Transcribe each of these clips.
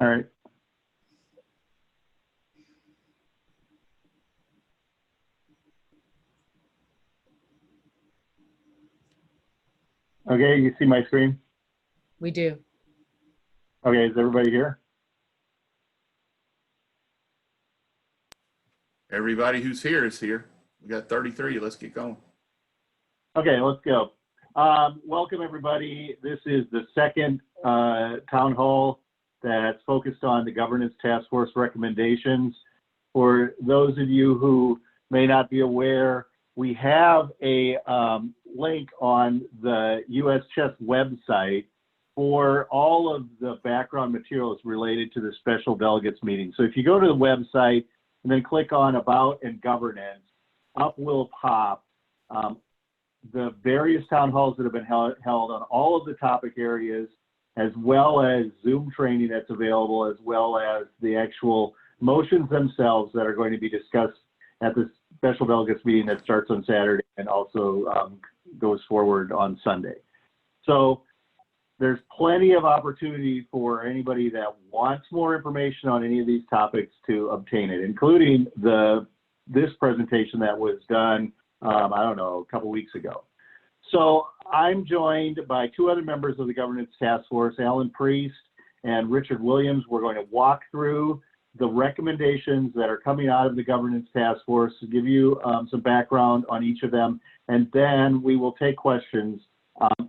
All right. Okay, you see my screen? We do. Okay, is everybody here? Everybody who's here is here. We got 33. Let's get going. Okay, let's go. Welcome, everybody. This is the second town hall that's focused on the Governance Task Force recommendations. For those of you who may not be aware, we have a link on the US Chess website for all of the background materials related to the special delegates meeting. So if you go to the website and then click on About and Governance, up will pop the various town halls that have been held on all of the topic areas, as well as Zoom training that's available, as well as the actual motions themselves that are going to be discussed at the special delegates meeting that starts on Saturday and also goes forward on Sunday. So there's plenty of opportunity for anybody that wants more information on any of these topics to obtain it, including this presentation that was done, I don't know, a couple weeks ago. So I'm joined by two other members of the Governance Task Force, Alan Priest and Richard Williams. We're going to walk through the recommendations that are coming out of the Governance Task Force to give you some background on each of them, and then we will take questions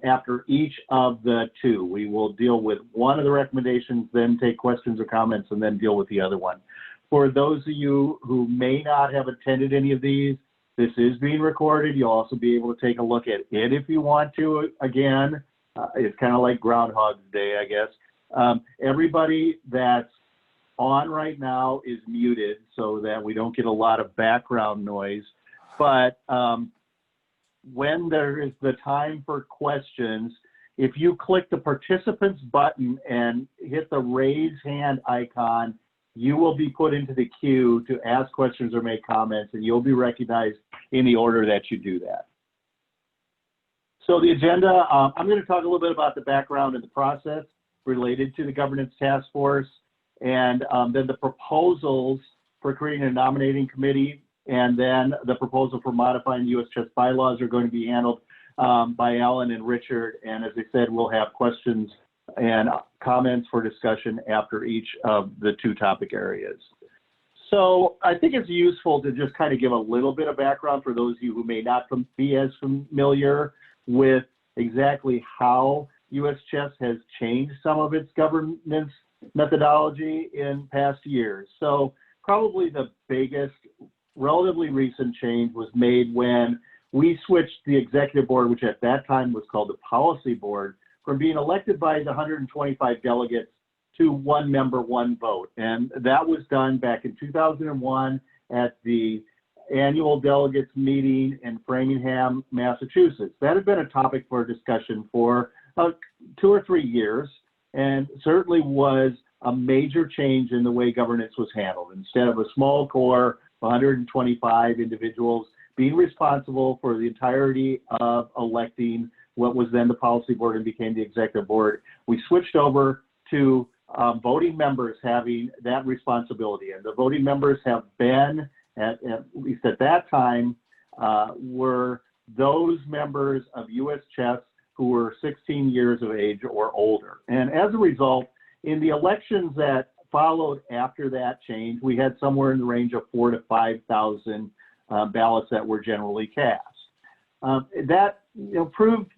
after each of the two. We will deal with one of the recommendations, then take questions or comments, and then deal with the other one. For those of you who may not have attended any of these, this is being recorded. You'll also be able to take a look at it if you want to. Again, it's kind of like Groundhog's Day, I guess. Everybody that's on right now is muted so that we don't get a lot of background noise. But when there is the time for questions, if you click the participants button and hit the raise hand icon, you will be put into the queue to ask questions or make comments, and you'll be recognized in the order that you do that. So the agenda, I'm going to talk a little bit about the background and the process related to the Governance Task Force, and then the proposals for creating a nominating committee, and then the proposal for modifying US Chess bylaws are going to be handled by Alan and Richard. And as I said, we'll have questions and comments for discussion after each of the two topic areas. So I think it's useful to just kind of give a little bit of background for those of you who may not be as familiar with exactly how US Chess has changed some of its governance methodology in past years. So probably the biggest relatively recent change was made when we switched the executive board, which at that time was called the policy board, from being elected by the 125 delegates to one member, one vote. And that was done back in 2001 at the annual delegates meeting in Framingham, Massachusetts. That had been a topic for discussion for 2 or 3 years, and certainly was a major change in the way governance was handled. Instead of a small core, 125 individuals being responsible for the entirety of electing what was then the policy board and became the executive board, we switched over to voting members having that responsibility. And the voting members have been, at least at that time, were those members of US Chess who were 16 years of age or older. And as a result, in the elections that followed after that change, we had somewhere in the range of 4,000 to 5,000 ballots that were generally cast. That proved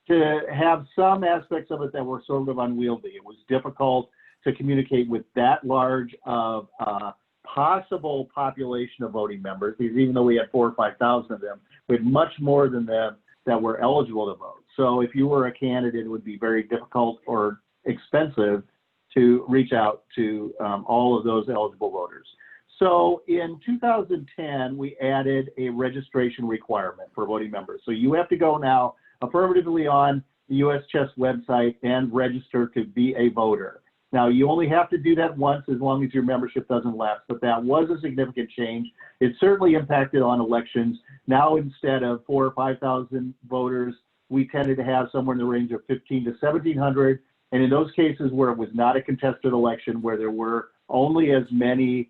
to have some aspects of it that were sort of unwieldy. It was difficult to communicate with that large of possible population of voting members, because even though we had 4,000 or 5,000 of them, we had much more than them that were eligible to vote. So if you were a candidate, it would be very difficult or expensive to reach out to all of those eligible voters. So in 2010, we added a registration requirement for voting members. So you have to go now affirmatively on the US Chess website and register to be a voter. Now, you only have to do that once as long as your membership doesn't lapse, but that was a significant change. It certainly impacted on elections. Now, instead of 4,000 or 5,000 voters, we tended to have somewhere in the range of 1,500 to 1,700, And in those cases where it was not a contested election, where there were only as many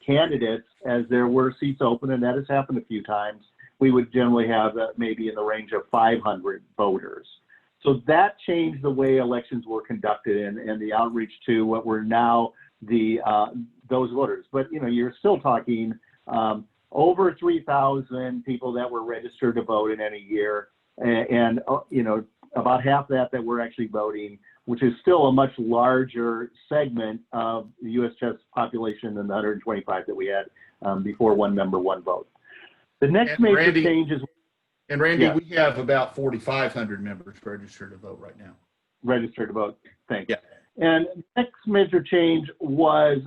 candidates as there were seats open, and that has happened a few times, we would generally have maybe in the range of 500 voters. So that changed the way elections were conducted and the outreach to what were now those voters. But, you know, you're still talking over 3,000 people that were registered to vote in any year, and you know, about half that were actually voting, which is still a much larger segment of the U.S. chess population than the 125 that we had before one member, one vote. The next major change is... And Randy, we have about 4,500 members registered to vote right now. Registered to vote, thanks. Yeah. And the next major change was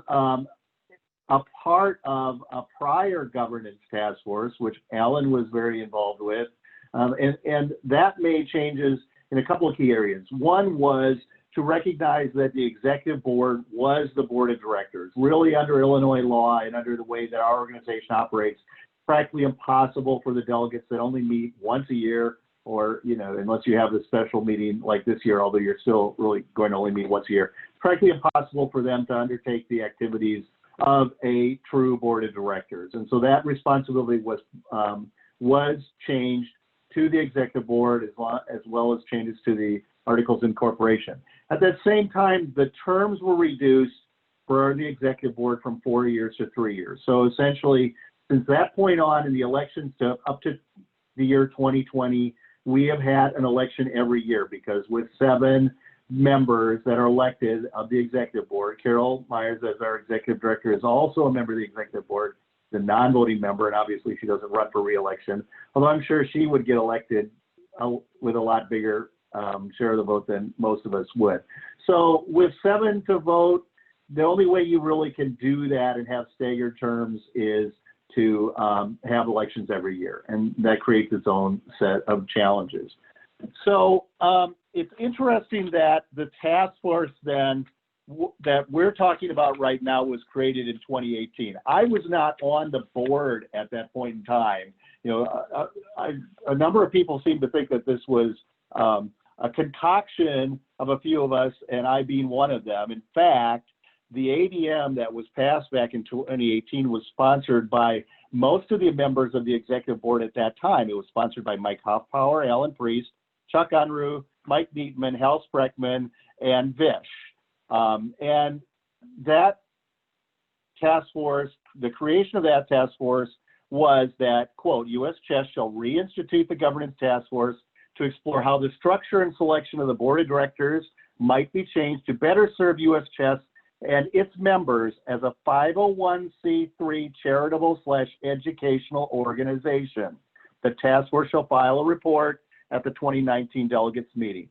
a part of a prior governance task force, which Alan was very involved with, and that made changes in a couple of key areas. One was to recognize that the executive board was the board of directors. Really, under Illinois law and under the way that our organization operates, practically impossible for the delegates that only meet once a year, or, you know, unless you have a special meeting like this year, although you're still really going to only meet once a year, practically impossible for them to undertake the activities of a true board of directors. And so that responsibility was changed to the executive board, as well as changes to the articles of incorporation. At that same time, the terms were reduced for the executive board from 4 years to 3 years. So essentially, since that point on in the elections up to the year 2020, we have had an election every year, because with 7 members that are elected of the executive board, Carol Myers, as our executive director, is also a member of the executive board, the non-voting member, and obviously she doesn't run for re-election, although I'm sure she would get elected with a lot bigger share of the vote than most of us would. So with 7 to vote, the only way you really can do that and have staggered terms is to have elections every year, and that creates its own set of challenges. So it's interesting that the task force then that we're talking about right now was created in 2018. I was not on the board at that point in time. You know, a number of people seem to think that this was a concoction of a few of us, and I being one of them. In fact, the ADM that was passed back in 2018 was sponsored by most of the members of the executive board at that time. It was sponsored by Mike Hoffpower, Alan Priest, Chuck Unruh, Mike Neatman, Hal Spreckman, and Vish. And that task force, the creation of that task force was that, quote, U.S. Chess shall reinstitute the governance task force to explore how the structure and selection of the board of directors might be changed to better serve U.S. Chess and its members as a 501c3 charitable/educational organization. The task force shall file a report at the 2019 delegates meeting.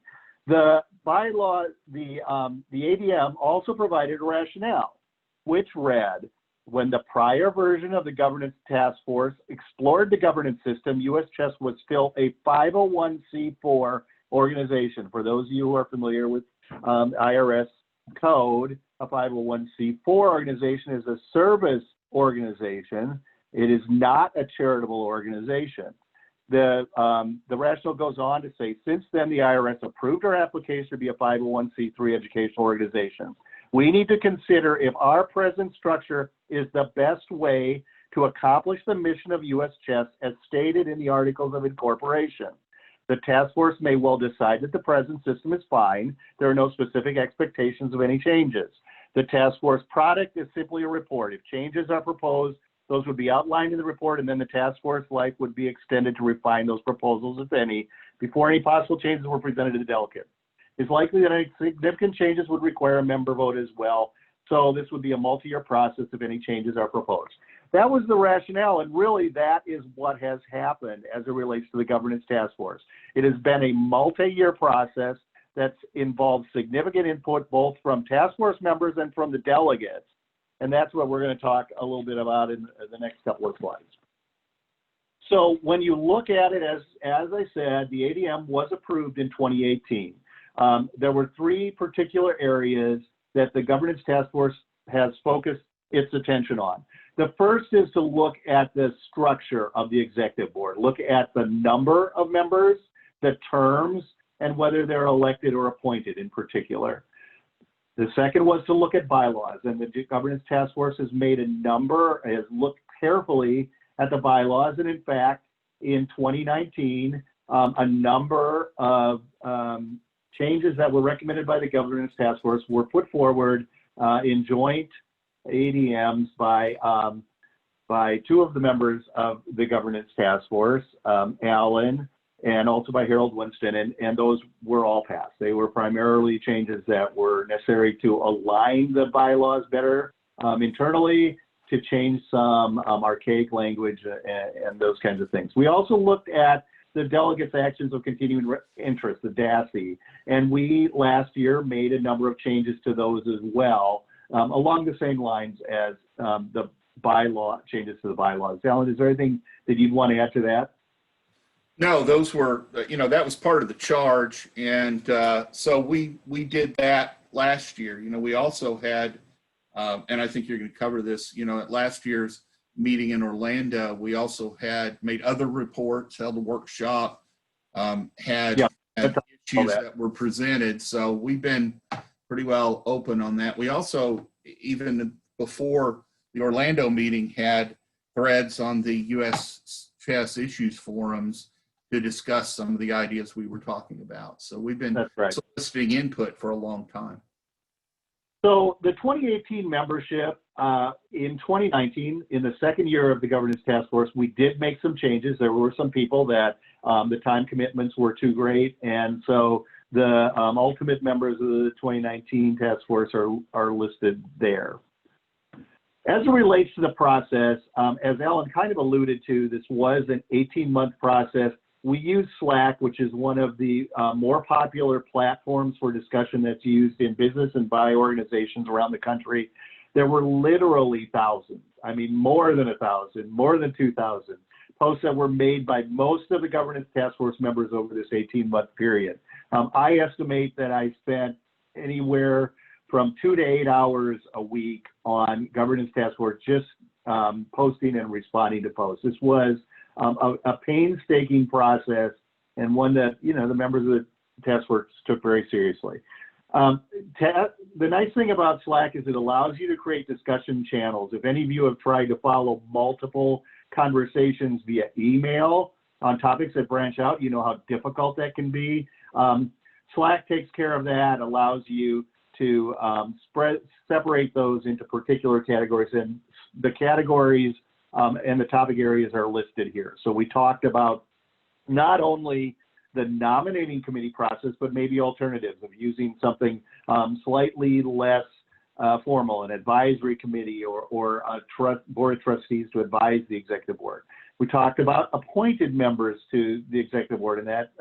The bylaw, the ADM also provided a rationale, which read, when the prior version of the governance task force explored the governance system, U.S. Chess was still a 501c4 organization. For those of you who are familiar with IRS code, a 501c4 organization is a service organization. It is not a charitable organization. The rationale goes on to say, since then, the IRS approved our application to be a 501c3 educational organization. We need to consider if our present structure is the best way to accomplish the mission of U.S. Chess as stated in the Articles of Incorporation. The task force may well decide that the present system is fine. There are no specific expectations of any changes. The task force product is simply a report. If changes are proposed, those would be outlined in the report, and then the task force life would be extended to refine those proposals, if any, before any possible changes were presented to the delegate. It's likely that any significant changes would require a member vote as well, so this would be a multi-year process if any changes are proposed. That was the rationale, and really that is what has happened as it relates to the governance task force. It has been a multi-year process that's involved significant input both from task force members and from the delegates, and that's what we're going to talk a little bit about in the next couple of slides. So when you look at it, as I said, the ADM was approved in 2018. There were 3 particular areas that the governance task force has focused its attention on. The first is to look at the structure of the executive board, look at the number of members, the terms, and whether they're elected or appointed in particular. The second was to look at bylaws, and the Governance Task Force has looked carefully at the bylaws, and in fact, in 2019, a number of changes that were recommended by the Governance Task Force were put forward in joint ADMs by two of the members of the Governance Task Force, Alan, and also by Harold Winston, and those were all passed. They were primarily changes that were necessary to align the bylaws better internally, to change some archaic language and those kinds of things. We also looked at the Delegates' Actions of Continuing Interest, the DASI, and we last year made a number of changes to those as well, along the same lines as the changes to the bylaws. Alan, is there anything that you'd want to add to that? No, those were, that was part of the charge. And so we did that last year. We also had, and I think you're going to cover this, at last year's meeting in Orlando, we also made other reports, held a workshop, had issues that were presented. So we've been pretty well open on that. We also, even before the Orlando meeting, had threads on the US Chess Issues forums to discuss some of the ideas we were talking about. So we've been soliciting input for a long time. So the 2018 membership, in 2019, in the second year of the Governance Task Force, we did make some changes. There were some people that the time commitments were too great, and so the ultimate members of the 2019 task force are listed there. As it relates to the process, as Alan kind of alluded to, this was an 18-month process. We use Slack, which is one of the more popular platforms for discussion that's used in business and by organizations around the country. There were literally thousands, more than 1,000, more than 2,000 posts that were made by most of the Governance Task Force members over this 18-month period. I estimate that I spent anywhere from 2 to 8 hours a week on Governance Task Force just posting and responding to posts. This was a painstaking process, and one that the members of the task force took very seriously. The nice thing about Slack is it allows you to create discussion channels. If any of you have tried to follow multiple conversations via email on topics that branch out, you know how difficult that can be. Slack takes care of that, allows you to separate those into particular categories, and the categories and the topic areas are listed here. So we talked about not only the nominating committee process, but maybe alternatives of using something slightly less formal, an advisory committee or a board of trustees to advise the executive board. We talked about appointed members to the executive board, and that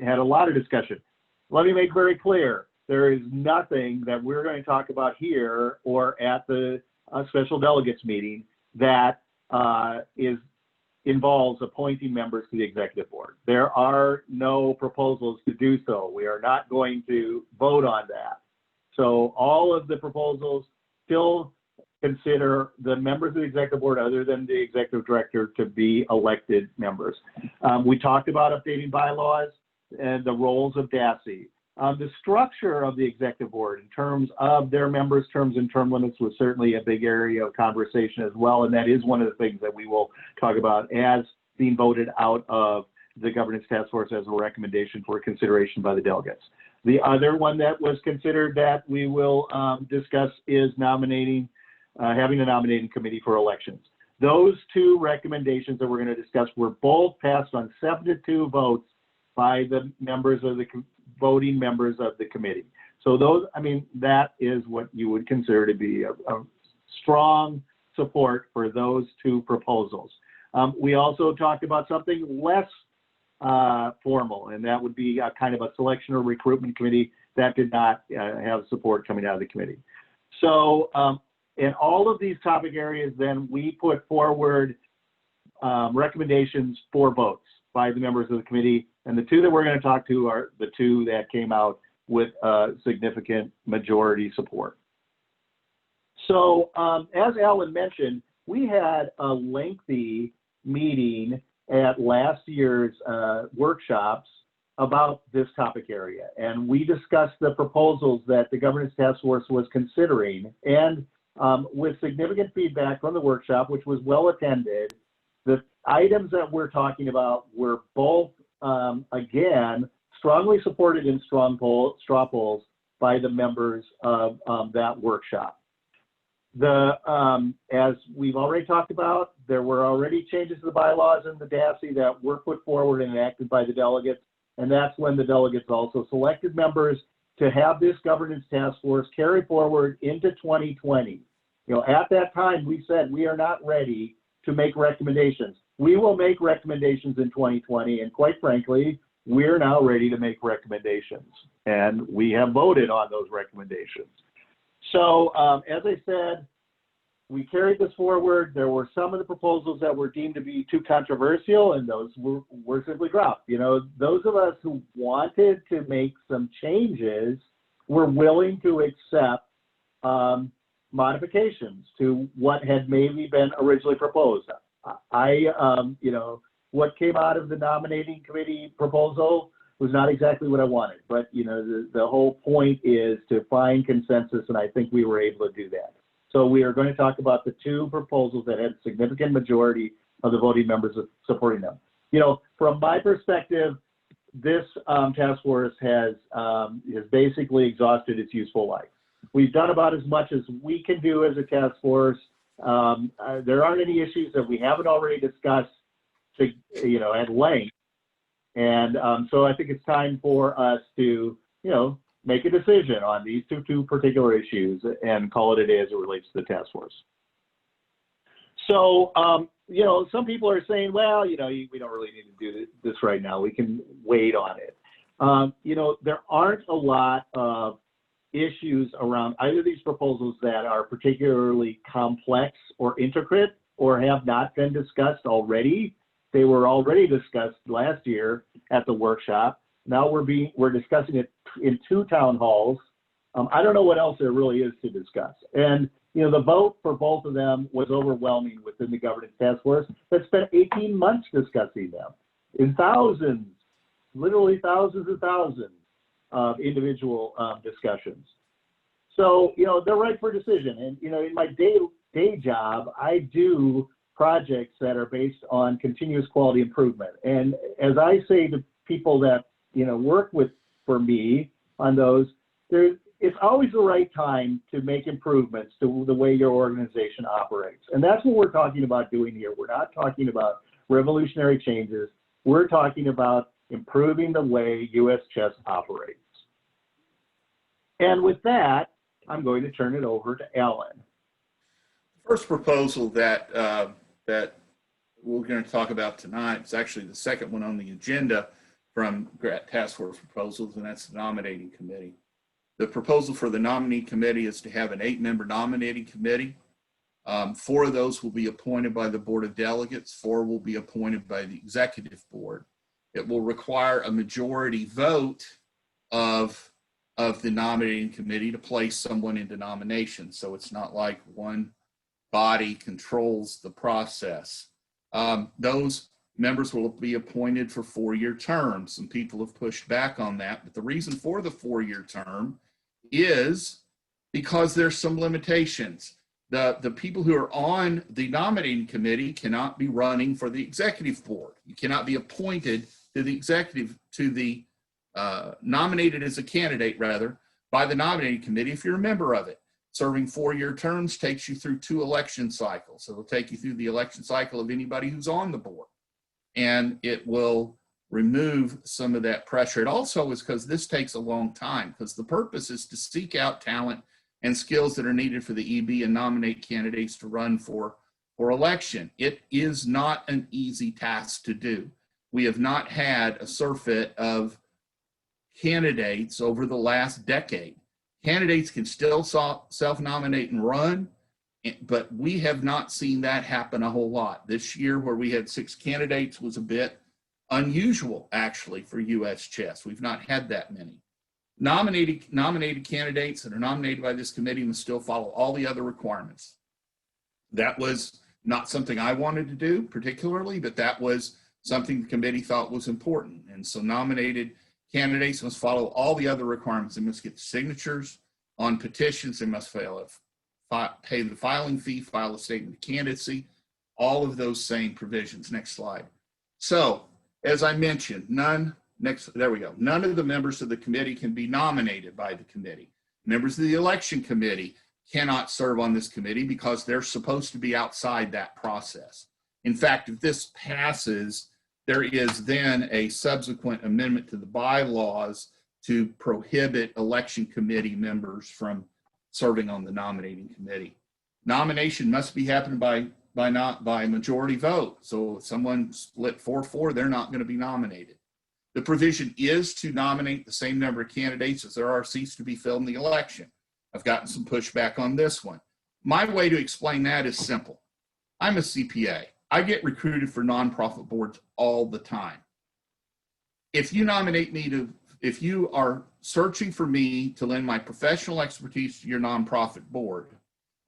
had a lot of discussion. Let me make very clear, there is nothing that we're going to talk about here or at the special delegates meeting that involves appointing members to the executive board. There are no proposals to do so. We are not going to vote on that. So all of the proposals still consider the members of the executive board, other than the executive director, to be elected members. We talked about updating bylaws and the roles of DASI. The structure of the executive board in terms of their members' terms and term limits was certainly a big area of conversation as well, and that is one of the things that we will talk about as being voted out of the Governance Task Force as a recommendation for consideration by the delegates. The other one that was considered that we will discuss is having a nominating committee for elections. Those two recommendations that we're going to discuss were both passed on 7-2 votes by the voting members of the committee. So those, that is what you would consider to be a strong support for those two proposals. We also talked about something less formal, and that would be a kind of a selection or recruitment committee that did not have support coming out of the committee. So in all of these topic areas, then we put forward recommendations for votes by the members of the committee, and the two that we're going to talk to are the two that came out with significant majority support. So as Alan mentioned, we had a lengthy meeting at last year's workshops about this topic area. And we discussed the proposals that the Governance Task Force was considering. And with significant feedback from the workshop, which was well attended, the items that we're talking about were both, again, strongly supported in straw polls by the members of that workshop. As we've already talked about, there were already changes to the bylaws and the DASI that were put forward and enacted by the delegates. And that's when the delegates also selected members to have this governance task force carry forward into 2020. You know, at that time, we said we are not ready to make recommendations. We will make recommendations in 2020, and quite frankly, we're now ready to make recommendations, and we have voted on those recommendations. So, as I said, we carried this forward. There were some of the proposals that were deemed to be too controversial, and those were simply dropped. You know, those of us who wanted to make some changes were willing to accept modifications to what had maybe been originally proposed. You know, what came out of the nominating committee proposal was not exactly what I wanted, but you know, the whole point is to find consensus, and I think we were able to do that. So we are going to talk about the two proposals that had significant majority of the voting members supporting them. You know, from my perspective, this task force has basically exhausted its useful life. We've done about as much as we can do as a task force. There aren't any issues that we haven't already discussed, you know, at length. And so I think it's time for us to, you know, make a decision on these two particular issues and call it a day as it relates to the task force. So, you know, some people are saying, well, you know, we don't really need to do this right now. We can wait on it. You know, there aren't a lot of issues around either of these proposals that are particularly complex or intricate or have not been discussed already. They were already discussed last year at the workshop. Now we're discussing it in two town halls. I don't know what else there really is to discuss. And you know, the vote for both of them was overwhelming within the governance task force that spent 18 months discussing them in thousands, literally thousands and thousands of individual discussions. So, you know, they're right for a decision. And, you know, in my day job, I do projects that are based on continuous quality improvement. And as I say to people that, you know, work for me on those, it's always the right time to make improvements to the way your organization operates. And that's what we're talking about doing here. We're not talking about revolutionary changes. We're talking about improving the way US Chess operates. And with that, I'm going to turn it over to Alan. The first proposal that we're going to talk about tonight is actually the second one on the agenda from task force proposals, and that's the nominating committee. The proposal for the nominee committee is to have an 8-member nominating committee. 4 of those will be appointed by the Board of Delegates. 4 will be appointed by the Executive Board. It will require a majority vote of the nominating committee to place someone into nomination. So it's not like one body controls the process. Those members will be appointed for 4-year terms. Some people have pushed back on that, but the reason for the 4-year term is because there's some limitations. The people who are on the nominating committee cannot be running for the executive board. You cannot be appointed to the executive, nominated as a candidate rather, by the nominating committee if you're a member of it. Serving 4-year terms takes you through 2 election cycles. So it'll take you through the election cycle of anybody who's on the board. And it will remove some of that pressure. It also is because this takes a long time, because the purpose is to seek out talent and skills that are needed for the EB and nominate candidates to run for election. It is not an easy task to do. We have not had a surfeit of candidates over the last decade. Candidates can still self-nominate and run, but we have not seen that happen a whole lot. This year, where we had 6 candidates, was a bit unusual, actually, for US Chess. We've not had that many. Nominated candidates that are nominated by this committee must still follow all the other requirements. That was not something I wanted to do particularly, but that was something the committee thought was important. And so nominated Candidates must follow all the other requirements. They must get signatures on petitions. They must pay the filing fee, file a statement of candidacy, all of those same provisions. Next slide. So, as I mentioned, none of the members of the committee can be nominated by the committee. Members of the election committee cannot serve on this committee because they're supposed to be outside that process. In fact, if this passes, there is then a subsequent amendment to the bylaws to prohibit election committee members from serving on the nominating committee. Nomination must be happening by majority vote. So if someone split 4-4, they're not going to be nominated. The provision is to nominate the same number of candidates as there are seats to be filled in the election. I've gotten some pushback on this one. My way to explain that is simple. I'm a CPA. I get recruited for nonprofit boards all the time. If you nominate me if you are searching for me to lend my professional expertise to your nonprofit board,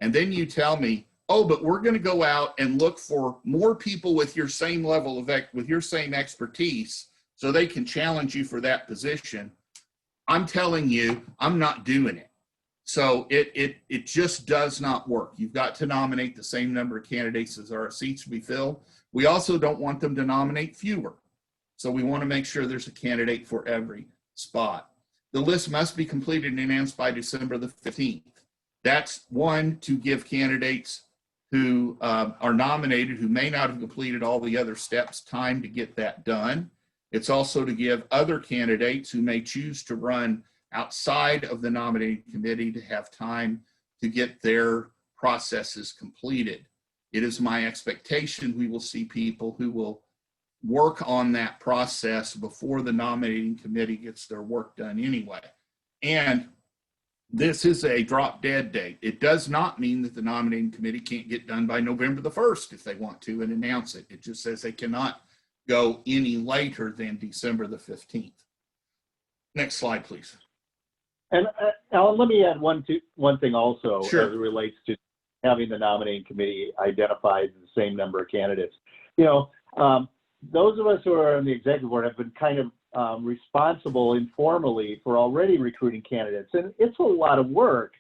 and then you tell me, oh, but we're going to go out and look for more people with your same level of, with your same expertise so they can challenge you for that position, I'm telling you, I'm not doing it. So it just does not work. You've got to nominate the same number of candidates as there are seats to be filled. We also don't want them to nominate fewer. So we want to make sure there's a candidate for every spot. The list must be completed and announced by December the 15th. That's one, to give candidates who are nominated who may not have completed all the other steps time to get that done. It's also to give other candidates who may choose to run outside of the nominating committee to have time to get their processes completed. It is my expectation we will see people who will work on that process before the nominating committee gets their work done anyway. And this is a drop dead date. It does not mean that the nominating committee can't get done by November the 1st if they want to and announce it. It just says they cannot go any later than December the 15th. Next slide, please. And Alan, let me add one thing also. Sure. As it relates to having the nominating committee identify the same number of candidates. You know, those of us who are on the executive board have been kind of responsible informally for already recruiting candidates, and it's a lot of work.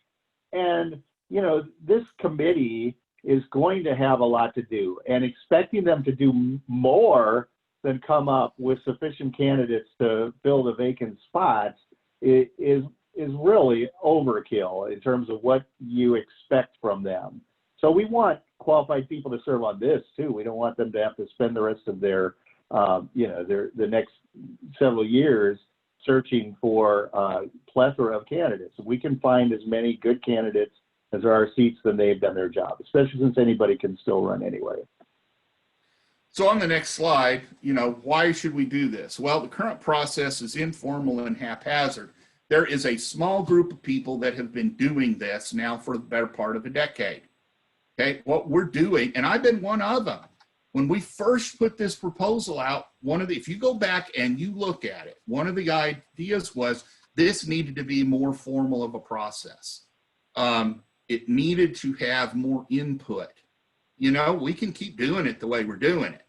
And you know, this committee is going to have a lot to do, and expecting them to do more than come up with sufficient candidates to fill the vacant spots is really overkill in terms of what you expect from them. So we want qualified people to serve on this too. We don't want them to have to spend the rest of their, the next several years searching for a plethora of candidates. If we can find as many good candidates as there are seats, then they've done their job, especially since anybody can still run anyway. So on the next slide, you know, why should we do this? Well, the current process is informal and haphazard. There is a small group of people that have been doing this now for the better part of a decade. Okay, what we're doing, and I've been one of them. When we first put this proposal out, if you go back and you look at it, one of the ideas was this needed to be more formal of a process. It needed to have more input. You know, we can keep doing it the way we're doing it.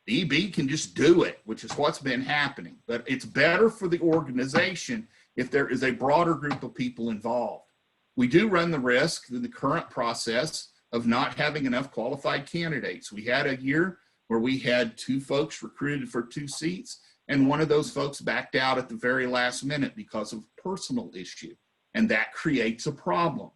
The EB can just do it, which is what's been happening. But it's better for the organization if there is a broader group of people involved. We do run the risk through the current process of not having enough qualified candidates. We had a year where we had 2 folks recruited for 2 seats, and one of those folks backed out at the very last minute because of a personal issue, and that creates a problem.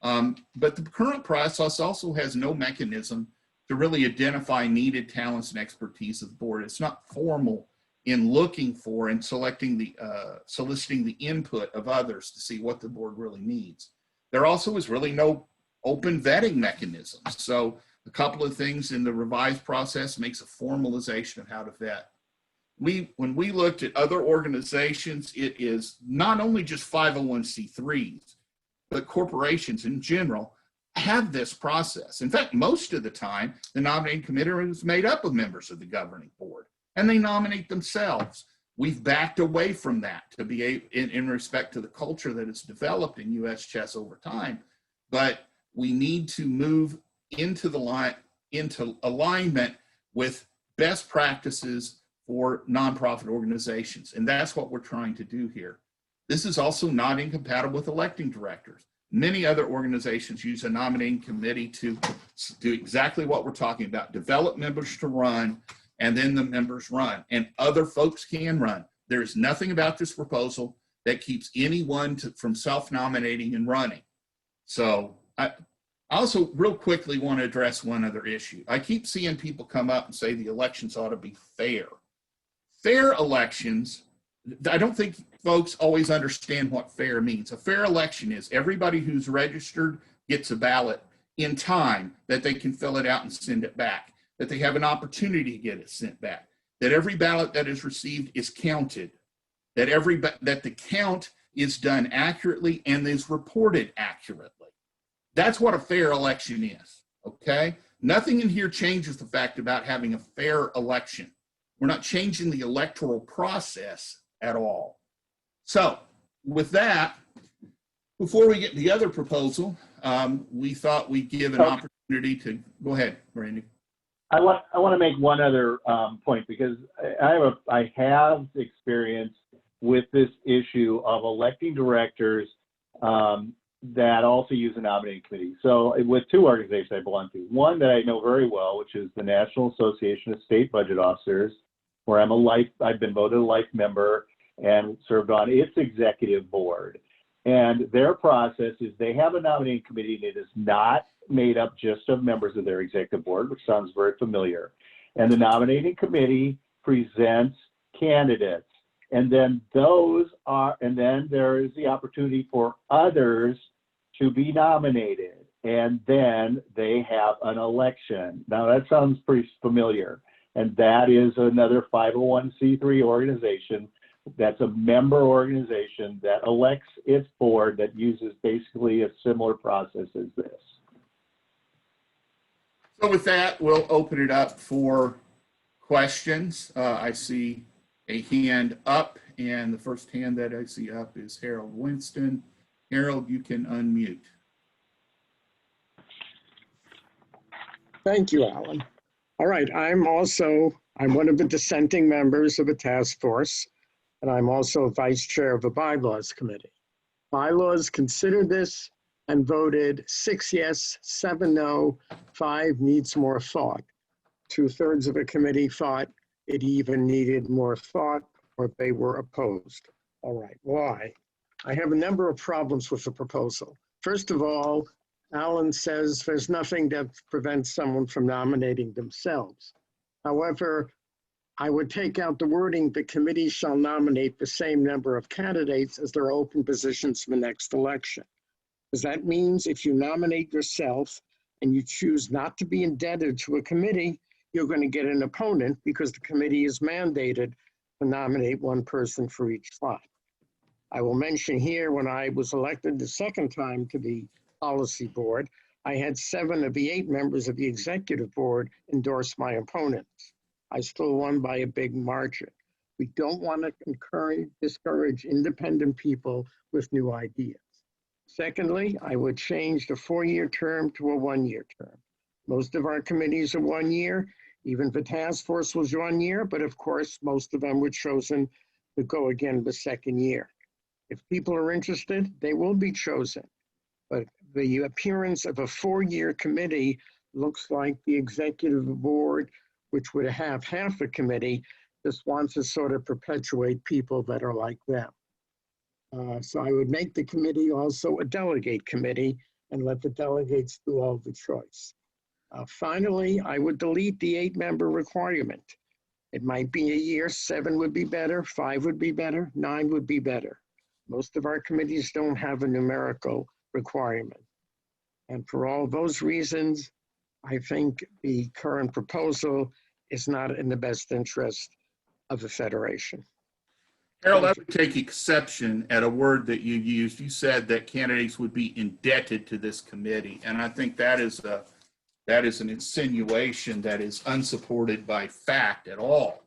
But the current process also has no mechanism to really identify needed talents and expertise of the board. It's not formal in looking for and soliciting the input of others to see what the board really needs. There also is really no open vetting mechanism. So a couple of things in the revised process makes a formalization of how to vet. When we looked at other organizations, it is not only just 501c3s, but corporations in general have this process. In fact, most of the time, the nominating committee is made up of members of the governing board, and they nominate themselves. We've backed away from that to be in respect to the culture that has developed in U.S. chess over time. But we need to move into alignment with best practices for nonprofit organizations. And that's what we're trying to do here. This is also not incompatible with electing directors. Many other organizations use a nominating committee to do exactly what we're talking about, develop members to run, and then the members run, and other folks can run. There is nothing about this proposal that keeps anyone from self-nominating and running. So I also real quickly want to address one other issue. I keep seeing people come up and say the elections ought to be fair. Fair elections, I don't think folks always understand what fair means. A fair election is everybody who's registered gets a ballot in time that they can fill it out and send it back, that they have an opportunity to get it sent back, that every ballot that is received is counted, that the count is done accurately and is reported accurately. That's what a fair election is, okay? Nothing in here changes the fact about having a fair election. We're not changing the electoral process at all. So with that, before we get to the other proposal, we thought we'd give an opportunity to, go ahead, Randy. I want to make one other point, because I have experience with this issue of electing directors that also use a nominating committee. So with two organizations I belong to, one that I know very well, which is the National Association of State Budget Officers, where I've been voted a life member and served on its executive board. And their process is they have a nominating committee that is not made up just of members of their executive board, which sounds very familiar. And the nominating committee presents candidates. And then there is the opportunity for others to be nominated. And then they have an election. Now that sounds pretty familiar. And that is another 501c3 organization that's a member organization that elects its board that uses basically a similar process as this. So with that, we'll open it up for questions. I see a hand up, and the first hand that I see up is Harold Winston. Harold, you can unmute. Thank you, Alan. All right, I'm one of the dissenting members of a task force, and I'm also vice chair of the bylaws committee. Bylaws considered this and voted 6 yes, 7 no, 5 needs more thought. 2/3 of the committee thought it even needed more thought, or they were opposed. All right, why? I have a number of problems with the proposal. First of all, Alan says there's nothing that prevents someone from nominating themselves. However, I would take out the wording, the committee shall nominate the same number of candidates as there are open positions for the next election. Because that means if you nominate yourself and you choose not to be indebted to a committee, you're going to get an opponent because the committee is mandated to nominate one person for each slot. I will mention here, when I was elected the second time to the policy board, I had 7 of the 8 members of the executive board endorse my opponents. I still won by a big margin. We don't want to discourage independent people with new ideas. Secondly, I would change the 4-year term to a 1-year term. Most of our committees are 1 year. Even the task force was 1 year, but of course, most of them were chosen to go again the second year. If people are interested, they will be chosen. But the appearance of a 4-year committee looks like the executive board, which would have half the committee, just wants to sort of perpetuate people that are like them. So I would make the committee also a delegate committee and let the delegates do all the choice. Finally, I would delete the 8-member requirement. It might be a year, 7 would be better, 5 would be better, 9 would be better. Most of our committees don't have a numerical requirement. And for all those reasons, I think the current proposal is not in the best interest of the Federation. Harold, I would take exception at a word that you used. You said that candidates would be indebted to this committee, and I think that is an insinuation that is unsupported by fact at all.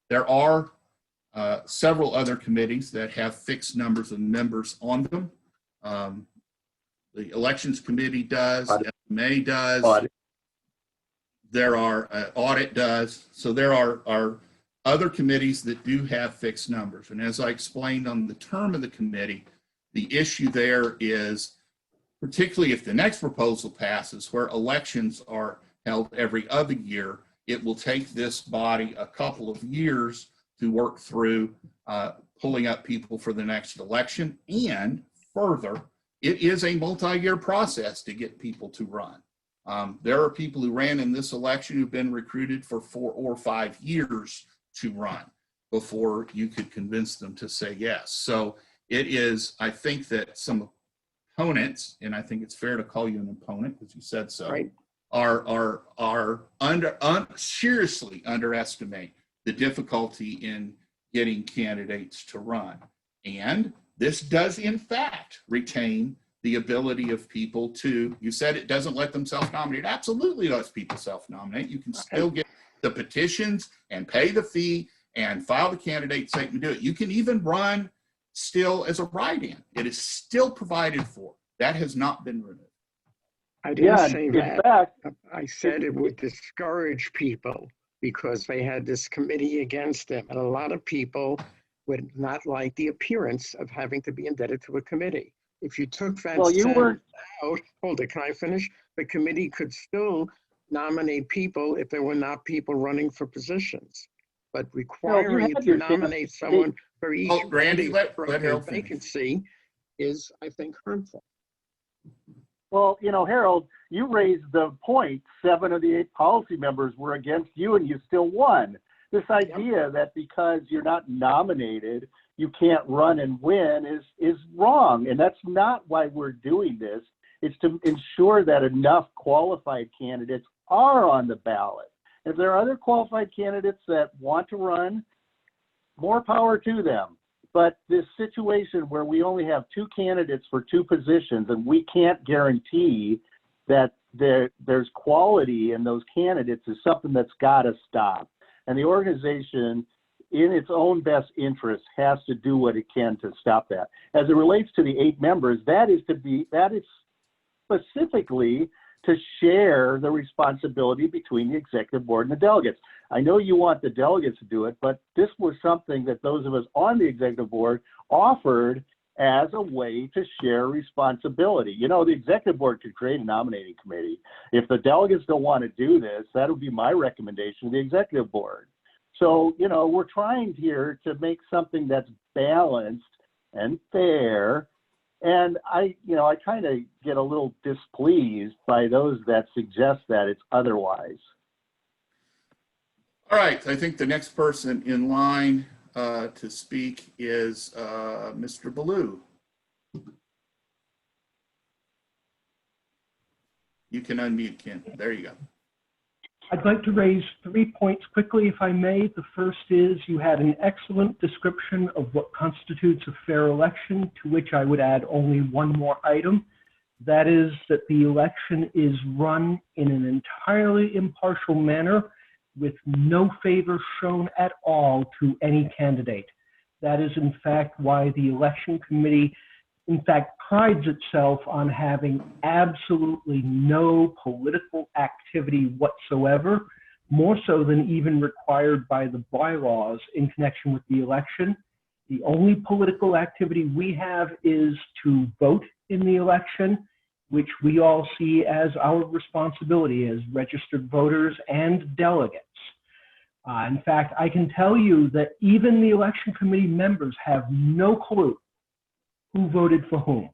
There are several other committees that have fixed numbers of members on them. The elections committee does, SMA does. there are, audit does. So there are other committees that do have fixed numbers. And as I explained on the term of the committee, the issue there is, particularly if the next proposal passes, where elections are held every other year, it will take this body a couple of years to work through pulling up people for the next election. And further, it is a multi-year process to get people to run. There are people who ran in this election who've been recruited for 4 or 5 years to run before you could convince them to say yes. So it is, I think that some opponents, and I think it's fair to call you an opponent because you said so, Right. are seriously underestimate the difficulty in getting candidates to run. And this does in fact retain the ability of people to, you said it doesn't let them self-nominate. Absolutely lets people self-nominate. You can still get the petitions and pay the fee and file the candidate statement, do it. You can even run still as a write-in. It is still provided for. That has not been removed. I didn't Yeah, say in that. fact, I said it would discourage people because they had this committee against them. And a lot of people would not like the appearance of having to be indebted to a committee. If you took that well, you sentence weren't, out, hold it, can I finish? The committee could still nominate people if there were not people running for positions. But requiring it had to your chance nominate to someone for each Oh, Randy, let for Harold finish. vacancy is, I think, harmful. well, Harold, you raised the point. 7 of the 8 policy members were against you and you still won. This idea that because you're not nominated, you can't run and win is wrong. And that's not why we're doing this. It's to ensure that enough qualified candidates are on the ballot. If there are other qualified candidates that want to run, more power to them. But this situation where we only have 2 candidates for 2 positions and we can't guarantee that there's quality in those candidates is something that's got to stop. And the organization, in its own best interest, has to do what it can to stop that. As it relates to the 8 members, that is specifically to share the responsibility between the executive board and the delegates. I know you want the delegates to do it, but this was something that those of us on the executive board offered as a way to share responsibility. The executive board could create a nominating committee. If the delegates don't want to do this, that would be my recommendation to the executive board. So, we're trying here to make something that's balanced and fair. And I kind of get a little displeased by those that suggest that it's otherwise. All right, I think the next person in line to speak is Mr. Ballou. You can unmute, Ken. There you go. I'd like to raise 3 points quickly, if I may. The first is you had an excellent description of what constitutes a fair election, to which I would add only one more item. That is that the election is run in an entirely impartial manner with no favor shown at all to any candidate. That is, in fact, why the election committee, in fact, prides itself on having absolutely no political activity whatsoever, more so than even required by the bylaws in connection with the election. The only political activity we have is to vote in the election, which we all see as our responsibility as registered voters and delegates. In fact, I can tell you that even the election committee members have no clue who voted for whom.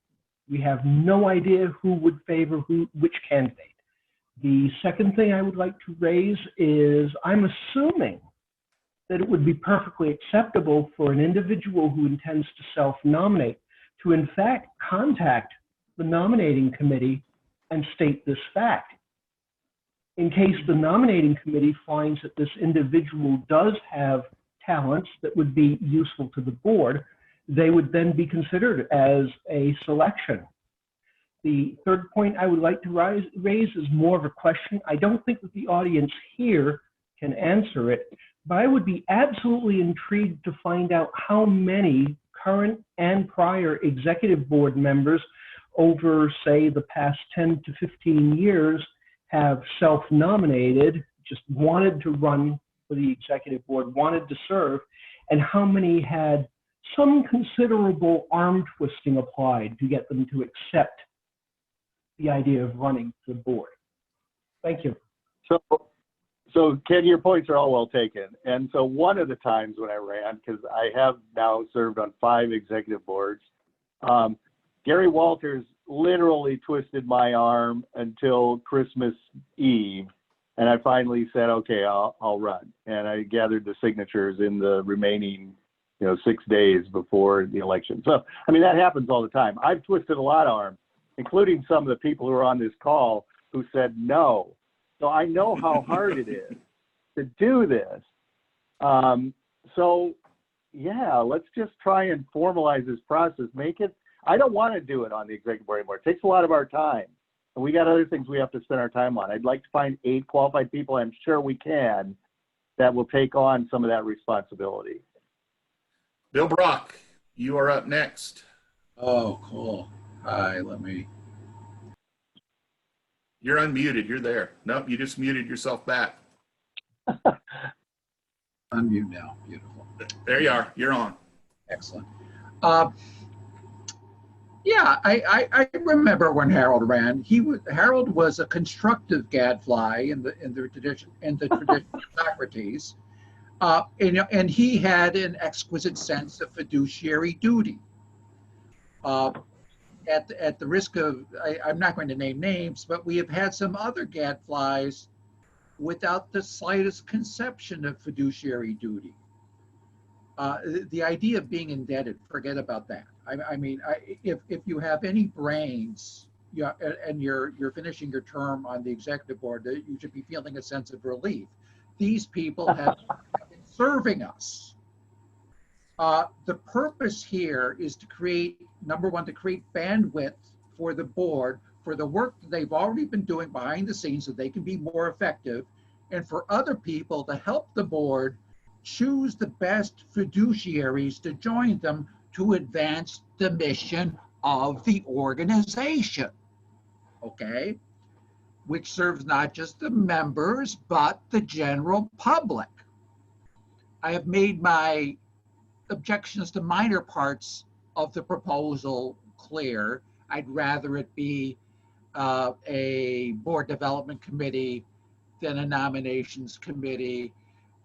We have no idea who would favor which candidate. The second thing I would like to raise is I'm assuming that it would be perfectly acceptable for an individual who intends to self-nominate to in fact contact the nominating committee and state this fact. In case the nominating committee finds that this individual does have talents that would be useful to the board, they would then be considered as a selection. The third point I would like to raise is more of a question. I don't think that the audience here can answer it, but I would be absolutely intrigued to find out how many current and prior executive board members over, say, the past 10 to 15 years have self-nominated just wanted to run for the executive board, wanted to serve, and how many had some considerable arm twisting applied to get them to accept the idea of running for the board. Thank you. So Ken, your points are all well taken. And so one of the times when I ran, because I have now served on 5 executive boards, Gary Walters literally twisted my arm until Christmas Eve. And I finally said, okay, I'll run. And I gathered the signatures in the remaining, 6 days before the election. So, I mean, that happens all the time. I've twisted a lot of arms, including some of the people who are on this call who said no. So I know how hard it is to do this. So yeah, let's just try and formalize this process. Make it, I don't want to do it on the executive board anymore. It takes a lot of our time. And we got other things we have to spend our time on. I'd like to find 8 qualified people, I'm sure we can, that will take on some of that responsibility. Bill Brock, you are up next. Oh, cool. Hi, You're unmuted. You're there. Nope, you just muted yourself back. unmute now. Beautiful. There you are. You're on. Excellent. Yeah, I remember when Harold ran. Harold was a constructive gadfly in the tradition of Socrates, and he had an exquisite sense of fiduciary duty. At the risk of, I'm not going to name names, but we have had some other gadflies without the slightest conception of fiduciary duty. The idea of being indebted, forget about that. I mean, if you have any brains, and you're finishing your term on the executive board, you should be feeling a sense of relief. These people have been serving us. The purpose here is to create, number one, to create bandwidth for the board for the work that they've already been doing behind the scenes so they can be more effective, and for other people to help the board choose the best fiduciaries to join them to advance the mission of the organization, okay? Which serves not just the members, but the general public. I have made my objections to minor parts of the proposal clear. I'd rather it be a board development committee than a nominations committee.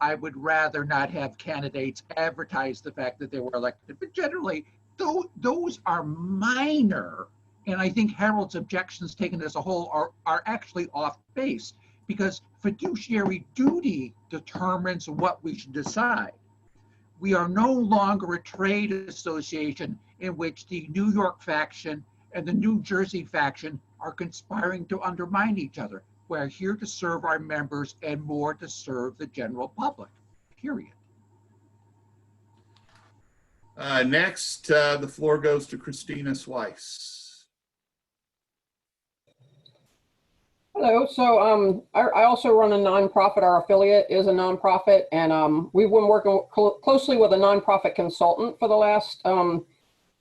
I would rather not have candidates advertise the fact that they were elected, but generally those are minor. And I think Harold's objections taken as a whole are actually off base, because fiduciary duty determines what we should decide. We are no longer a trade association in which the New York faction and the New Jersey faction are conspiring to undermine each other. We're here to serve our members and more to serve the general public, period. Next, the floor goes to Christina Swice. Hello. So I also run a nonprofit. Our affiliate is a nonprofit, and we've been working closely with a nonprofit consultant for the last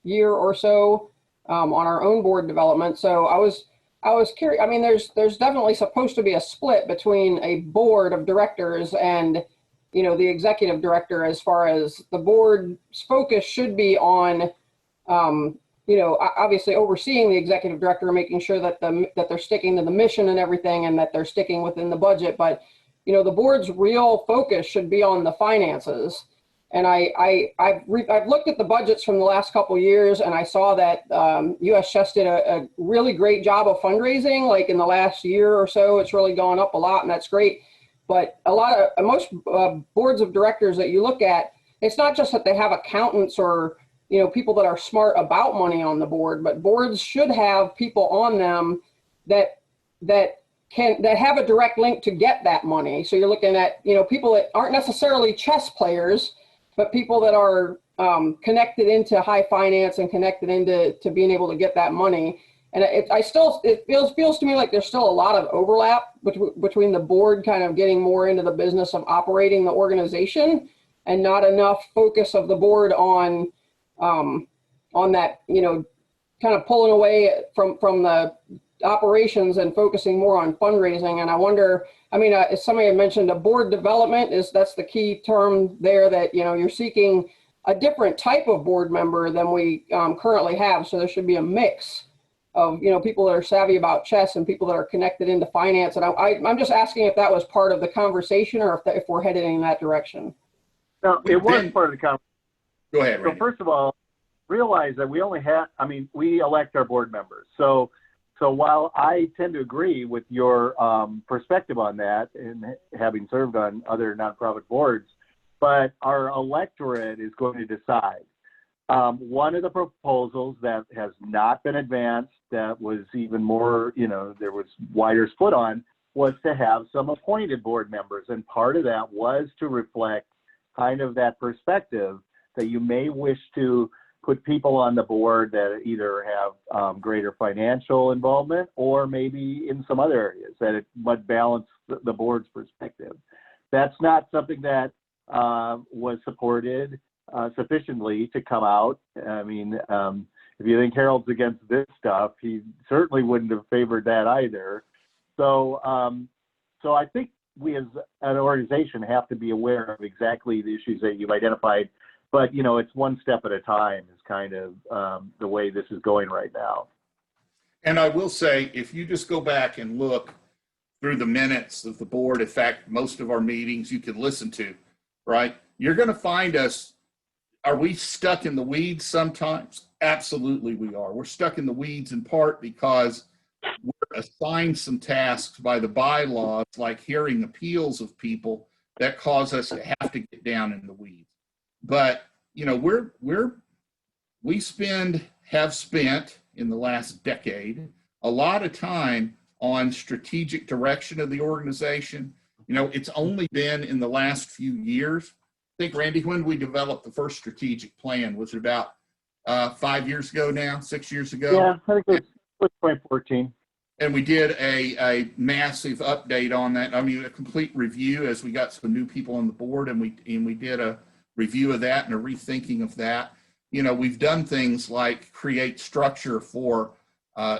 year or so on our own board development. So I was curious. I mean, there's definitely supposed to be a split between a board of directors and, the executive director, as far as the board's focus should be on, obviously overseeing the executive director, making sure that they're sticking to the mission and everything, and that they're sticking within the budget. But, the board's real focus should be on the finances. And I've looked at the budgets from the last couple of years, and I saw that US Chess did a really great job of fundraising, like in the last year or so. It's really gone up a lot, and that's great. But most boards of directors that you look at, it's not just that they have accountants or people that are smart about money on the board, but boards should have people on them that have a direct link to get that money. So you're looking at people that aren't necessarily chess players, but people that are connected into high finance and connected into being able to get that money. And it feels to me like there's still a lot of overlap between the board kind of getting more into the business of operating the organization, and not enough focus of the board on that, kind of pulling away from the operations and focusing more on fundraising. And I wonder, I mean, as somebody had mentioned, a board development that's the key term there, that, you're seeking a different type of board member than we currently have. So there should be a mix of, people that are savvy about chess and people that are connected into finance. And I'm just asking if that was part of the conversation, or if we're headed in that direction. No, it was part of the conversation. Go ahead, So Randy. first of all, realize that we only have, we elect our board members. So while I tend to agree with your perspective on that, and having served on other nonprofit boards, but our electorate is going to decide. One of the proposals that has not been advanced, that was even more, there was wider split on, was to have some appointed board members. And part of that was to reflect kind of that perspective that you may wish to put people on the board that either have greater financial involvement, or maybe in some other areas that it might balance the board's perspective. That's not something that was supported sufficiently to come out. If you think Harold's against this stuff, he certainly wouldn't have favored that either. So I think we as an organization have to be aware of exactly the issues that you've identified. But, it's one step at a time is kind of the way this is going right now. And I will say, if you just go back and look through the minutes of the board, in fact, most of our meetings you can listen to, right? You're going to find us, are we stuck in the weeds sometimes? Absolutely we are. We're stuck in the weeds in part because we're assigned some tasks by the bylaws, like hearing appeals of people, that cause us to have to get down in the weeds. But, we have spent in the last decade a lot of time on strategic direction of the organization. It's only been in the last few years. I think, Randy, when we developed the first strategic plan, was it about 5 years ago now, 6 years ago? Yeah, I think it was 2014. And we did a massive update on that. A complete review, as we got some new people on the board, and we did a review of that and a rethinking of that. We've done things like create structure for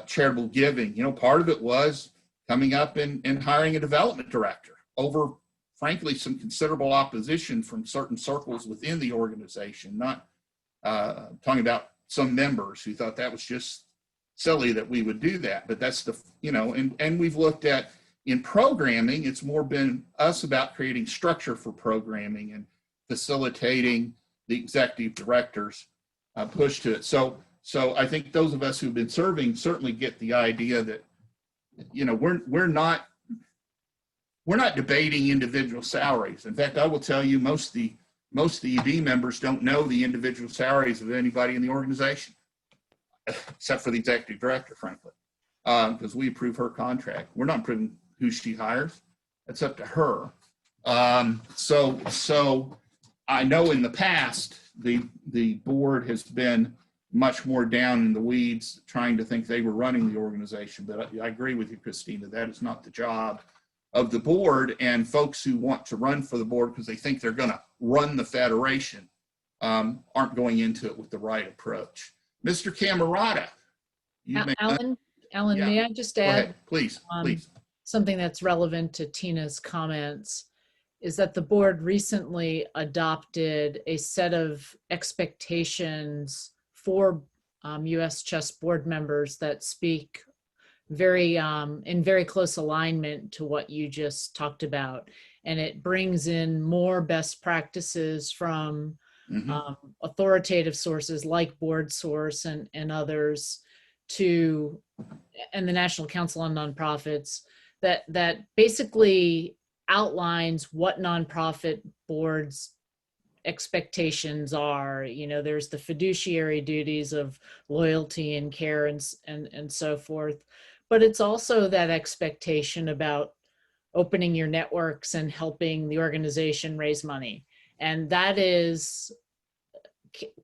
charitable giving. Part of it was coming up and hiring a development director over, frankly, some considerable opposition from certain circles within the organization, not talking about some members who thought that was just silly that we would do that. But that's and we've looked at, in programming, it's more been us about creating structure for programming and facilitating the executive director's push to it. So I think those of us who've been serving certainly get the idea that, we're not debating individual salaries. In fact, I will tell you, most of the ED members don't know the individual salaries of anybody in the organization, except for the executive director, frankly, because we approve her contract. We're not approving who she hires. That's up to her. So I know in the past, the board has been much more down in the weeds, trying to think they were running the organization. But I agree with you, Christina, that is not the job of the board. And folks who want to run for the board because they think they're going to run the federation aren't going into it with the right approach. Mr. Camerata. Alan, Yeah. may I just Go add, ahead, please. something that's relevant to Tina's comments, is that the board recently adopted a set of expectations for U.S. Chess board members that speak in very close alignment to what you just talked about. And it brings in more best practices from authoritative sources like Board Source and others, and the National Council on Nonprofits, that basically outlines what nonprofit boards expectations are. There's the fiduciary duties of loyalty and care and so forth, but it's also that expectation about opening your networks and helping the organization raise money. And that is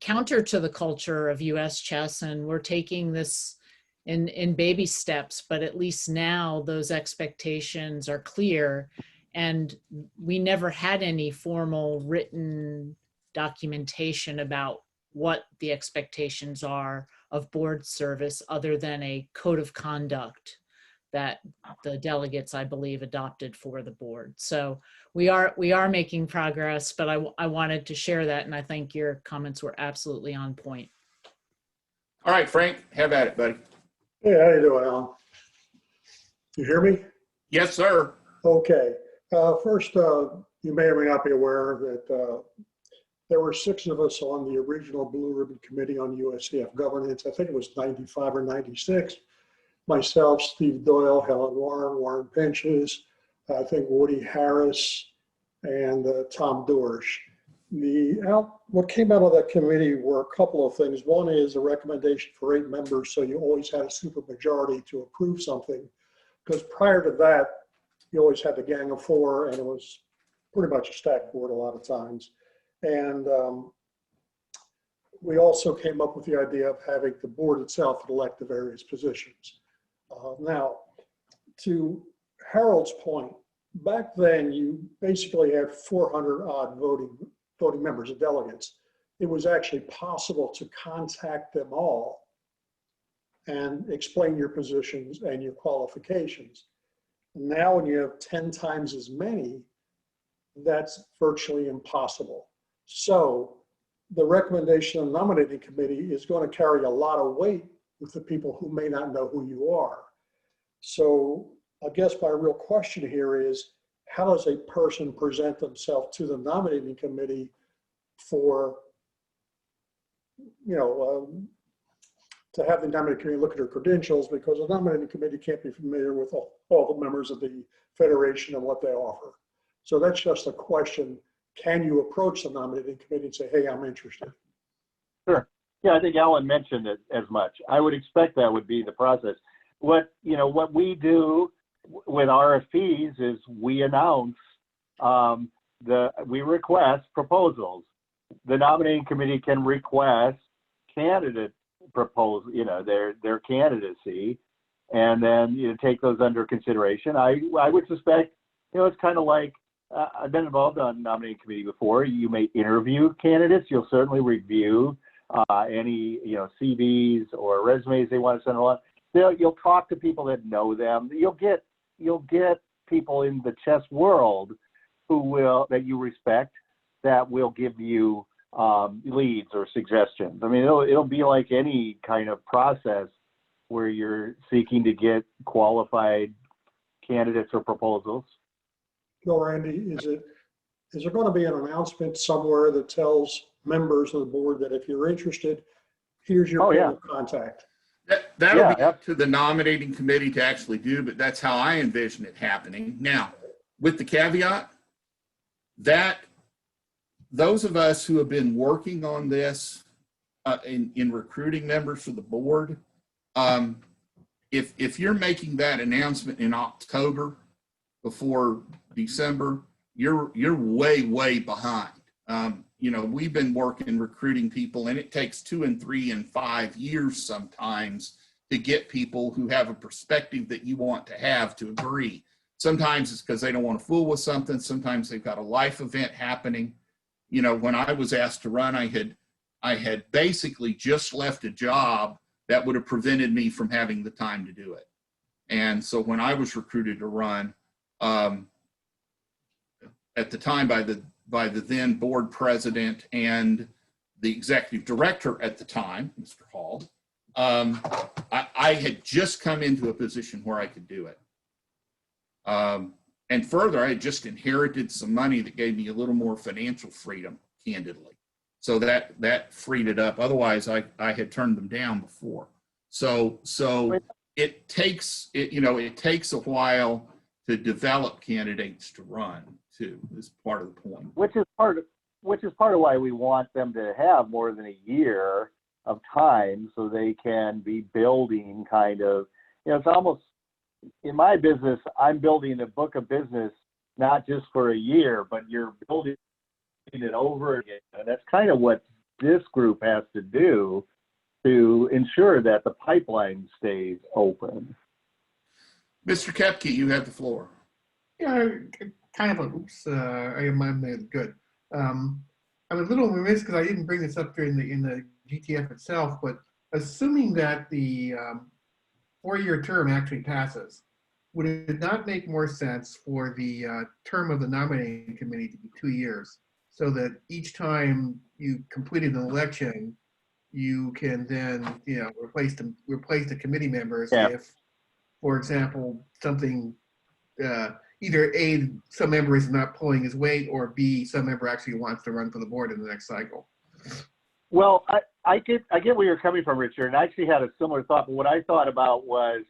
counter to the culture of US Chess, and we're taking this in baby steps, but at least now those expectations are clear, and we never had any formal written documentation about what the expectations are of board service other than a code of conduct that the delegates, I believe, adopted for the board. So we are making progress, but I wanted to share that, and I think your comments were absolutely on point. All right, Frank, have at it, buddy. Hey, how you doing, Alan? You hear me? Yes, sir. Okay. First, you may or may not be aware that there were 6 of us on the original Blue Ribbon Committee on USCF governance. I think it was 95 or 96. Myself, Steve Doyle, Helen Warren Pinches, I think Woody Harris, and Tom Dorsch. What came out of that committee were a couple of things. One is a recommendation for 8 members, so you always had a supermajority to approve something. Because prior to that, you always had the gang of 4, and it was pretty much a stacked board a lot of times. And we also came up with the idea of having the board itself elect the various positions. Now, to Harold's point, back then you basically had 400 odd voting members of delegates. It was actually possible to contact them all and explain your positions and your qualifications. Now, when you have 10 times as many, that's virtually impossible. So the recommendation of the nominating committee is going to carry a lot of weight with the people who may not know who you are. So I guess my real question here is, how does a person present themselves to the nominating committee for, to have the nominating committee look at their credentials, because the nominating committee can't be familiar with all the members of the federation and what they offer. So that's just a question. Can you approach the nominating committee and say, hey, I'm interested? Sure. Yeah, I think Alan mentioned it as much. I would expect that would be the process. What we do with RFPs is we announce, we request proposals. The nominating committee can request candidate proposal, their candidacy, and then take those under consideration. I would suspect, it's kind of like, I've been involved on nominating committee before. You may interview candidates. You'll certainly review any CVs or resumes they want to send along. You'll talk to people that know them. You'll get people in the chess world that you respect, that will give you leads or suggestions. I mean, it'll be like any kind of process where you're seeking to get qualified candidates or proposals. No, Randy, is there going to be an announcement somewhere that tells members of the board that if you're interested, here's your point of contact? That'll be up to the nominating committee to actually do, but that's how I envision it happening. Now, with the caveat that those of us who have been working on this in recruiting members for the board, if you're making that announcement in October before December, you're way behind. We've been working recruiting people, and it takes 2 and 3 and 5 years sometimes to get people who have a perspective that you want to have to agree. Sometimes it's because they don't want to fool with something. Sometimes they've got a life event happening. When I was asked to run, I had basically just left a job that would have prevented me from having the time to do it. And so when I was recruited to run, at the time by the then board president and the executive director at the time, Mr. Hall, I had just come into a position where I could do it. And further, I had just inherited some money that gave me a little more financial freedom, candidly. So that freed it up. Otherwise, I had turned them down before. So it takes a while to develop candidates to run too, is part of the point. Which is part of why we want them to have more than a year of time, so they can be building kind of, it's almost, in my business, I'm building a book of business, not just for a year, but you're building it over again. And that's kind of what this group has to do to ensure that the pipeline stays open. Mr. Kepke, you have the floor. Yeah, kind of. I am good. I'm a little remiss because I didn't bring this up during in the GTF itself, but assuming that the 4-year term actually passes, would it not make more sense for the term of the nominating committee to be 2 years, so that each time you completed an election, you can then, replace the committee members Yeah. if, for example, something either A, some member is not pulling his weight, or B, some member actually wants to run for the board in the next cycle. Well, I get where you're coming from, Richard, and I actually had a similar thought, but what I thought about was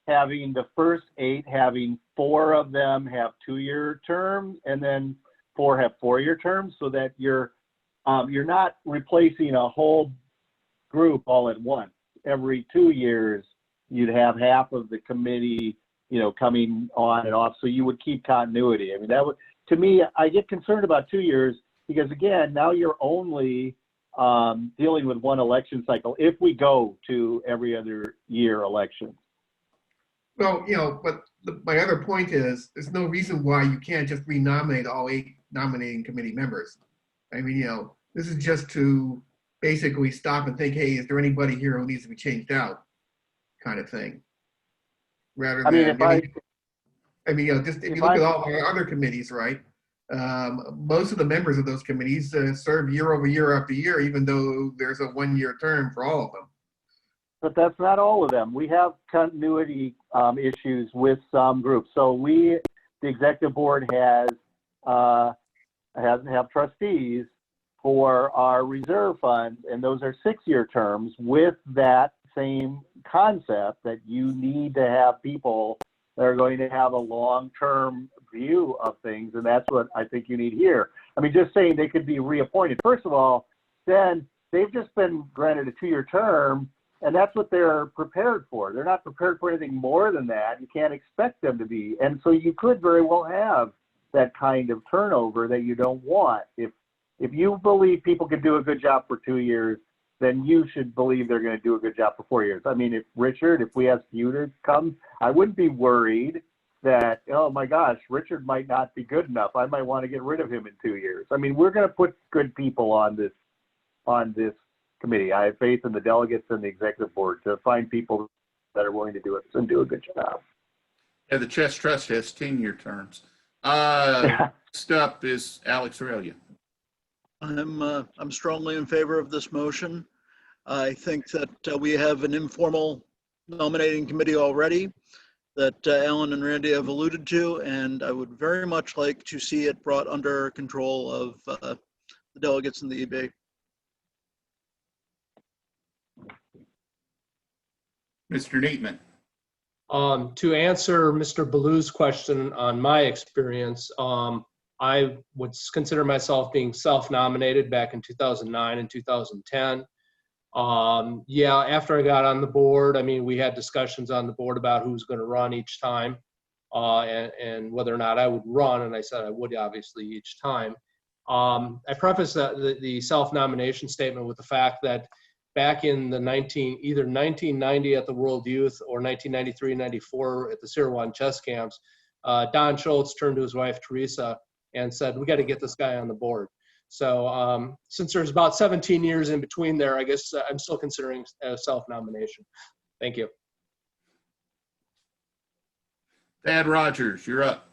having the first 8, having 4 of them have 2-year terms, and then 4 have 4-year terms, so that you're not replacing a whole group all at once. Every 2 years, you'd have half of the committee, coming on and off, so you would keep continuity. I mean, that would, to me, I get concerned about 2 years because, again, now you're only dealing with one election cycle if we go to every other year election. Well, but my other point is, there's no reason why you can't just renominate all 8 nominating committee members. I mean, this is just to basically stop and think, hey, is there anybody here who needs to be changed out, kind of thing. Rather than, just if you look at all our other committees, right? Most of the members of those committees serve year over year after year, even though there's a 1-year term for all of them. But that's not all of them. We have continuity issues with some groups. So the executive board has trustees for our reserve funds, and those are 6-year terms with that same concept that you need to have people that are going to have a long-term view of things, and that's what I think you need here. I mean, just saying they could be reappointed. First of all, then they've just been granted a 2-year term, and that's what they're prepared for. They're not prepared for anything more than that. You can't expect them to be. And so you could very well have that kind of turnover that you don't want. If you believe people can do a good job for 2 years, then you should believe they're going to do a good job for 4 years. I mean, if we ask you to come, I wouldn't be worried that, oh my gosh, Richard might not be good enough. I might want to get rid of him in 2 years. I mean, we're going to put good people on this committee. I have faith in the delegates and the executive board to find people that are willing to do it and do a good job. Yeah, the Chess Trust has 10-year terms. Next up is Alex Aurelia. I'm strongly in favor of this motion. I think that we have an informal nominating committee already that Alan and Randy have alluded to, and I would very much like to see it brought under control of the delegates in the EB. Mr. Neatman. To answer Mr. Ballou's question on my experience, I would consider myself being self-nominated back in 2009 and 2010. Yeah, after I got on the board, I mean, we had discussions on the board about who's going to run each time and whether or not I would run, and I said I would obviously each time. I preface the self-nomination statement with the fact that back in the either 1990 at the World Youth or 1993-94 at the Sirwan chess camps, Don Schultz turned to his wife Teresa and said, "We got to get this guy on the board." So since there's about 17 years in between there, I guess I'm still considering self-nomination. Thank you. Thad Rogers, you're up.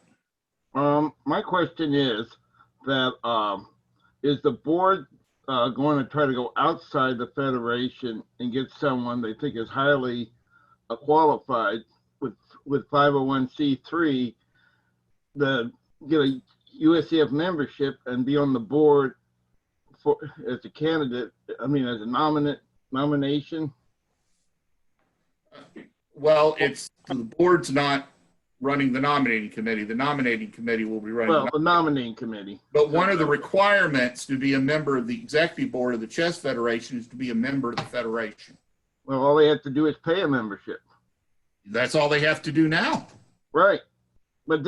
My question is that is the board going to try to go outside the federation and get someone they think is highly qualified with 501c3 to get a USCF membership and be on the board for as a candidate? I mean, as a nomination. Well, it's the board's not running the nominating committee. The nominating committee will be running the nominating committee. But one of the requirements to be a member of the executive board of the Chess Federation is to be a member of the federation. Well, all they have to do is pay a membership. That's all they have to do now. Right. But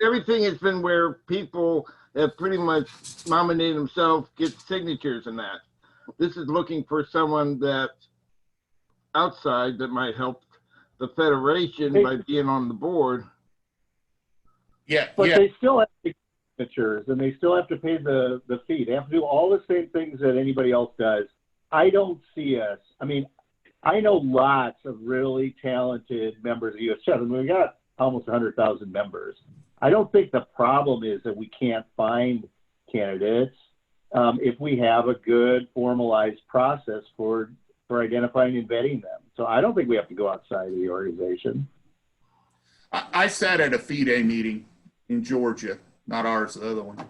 everything has been where people have pretty much nominated themselves, get signatures and that. This is looking for someone that's outside that might help the federation by being on the board. Yeah, but they still have to signatures, and they still have to pay the fee. They have to do all the same things that anybody else does. I don't see us. I mean, I know lots of really talented members of USChess. I mean, we got almost 100,000 members. I don't think the problem is that we can't find candidates if we have a good formalized process for identifying and vetting them. So I don't think we have to go outside of the organization. I sat at a FIDE meeting in Georgia, not ours, the other one.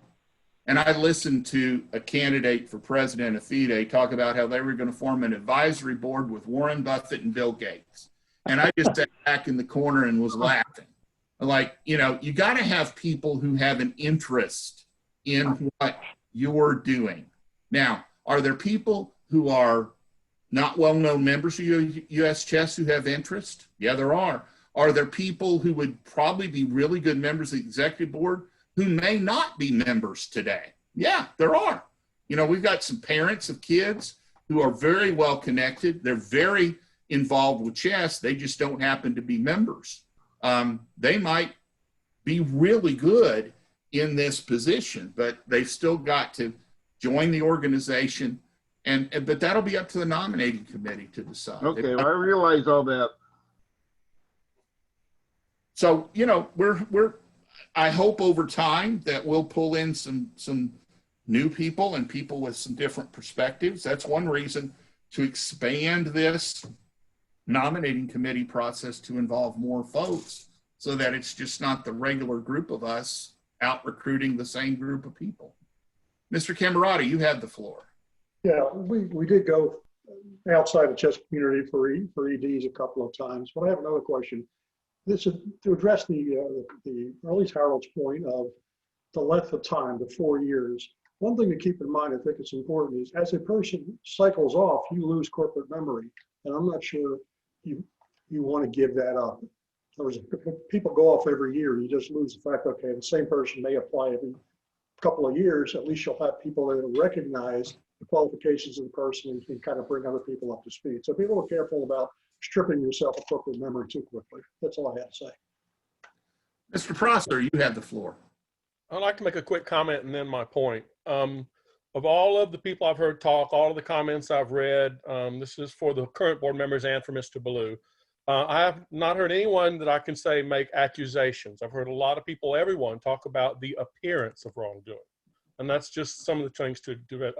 And I listened to a candidate for president of FIDE talk about how they were going to form an advisory board with Warren Buffett and Bill Gates. And I just sat back in the corner and was laughing. Like, you know, you got to have people who have an interest in what you're doing. Now, are there people who are not well-known members of USChess who have interest? Yeah, there are. Are there people who would probably be really good members of the executive board who may not be members today? Yeah, there are. You know, we've got some parents of kids who are very well connected. They're very involved with chess. They just don't happen to be members. They might be really good in this position, but they've still got to join the organization. But that'll be up to the nominating committee to decide. Okay, well, I realize all that. So, you know, I hope over time that we'll pull in some new people and people with some different perspectives. That's one reason to expand this nominating committee process to involve more folks so that it's just not the regular group of us out recruiting the same group of people. Mr. Camerati, you have the floor. Yeah, we did go outside the chess community for EDs a couple of times, but I have another question. This is to address at least Harold's point of the length of time, the 4 years. One thing to keep in mind, I think it's important, is as a person cycles off, you lose corporate memory, and I'm not sure you want to give that up. In other words, if people go off every year, you just lose the fact, okay, the same person may apply every couple of years. At least you'll have people that recognize the qualifications of the person and can kind of bring other people up to speed. So be a little careful about stripping yourself of corporate memory too quickly. That's all I have to say. Mr. Prosser, you have the floor. I'd like to make a quick comment and then my point. Of all of the people I've heard talk, all of the comments I've read, this is for the current board members and for Mr. Ballou. I have not heard anyone that I can say make accusations. I've heard a lot of people, everyone, talk about the appearance of wrongdoing. And that's just some of the things to do it.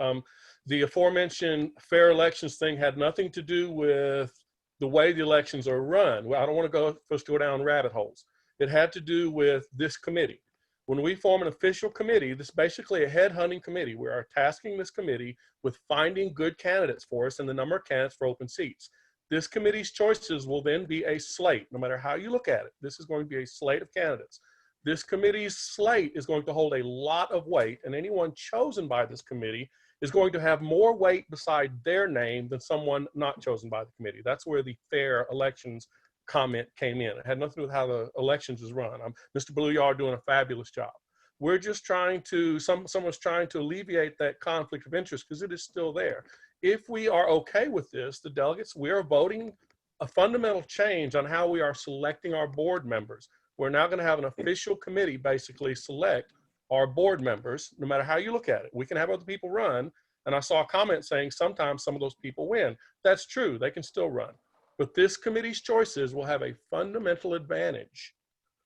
The aforementioned fair elections thing had nothing to do with the way the elections are run. Well, I don't want to go down rabbit holes. It had to do with this committee. When we form an official committee, this is basically a headhunting committee. We are tasking this committee with finding good candidates for us and the number of candidates for open seats. This committee's choices will then be a slate, no matter how you look at it. This is going to be a slate of candidates. This committee's slate is going to hold a lot of weight, and anyone chosen by this committee is going to have more weight beside their name than someone not chosen by the committee. That's where the fair elections comment came in. It had nothing to do with how the elections is run. Mr. Ballou, you are doing a fabulous job. We're just trying to, someone's trying to alleviate that conflict of interest because it is still there. If we are okay with this, the delegates, we are voting a fundamental change on how we are selecting our board members. We're now going to have an official committee basically select our board members, no matter how you look at it. We can have other people run. And I saw a comment saying sometimes some of those people win. That's true. They can still run. But this committee's choices will have a fundamental advantage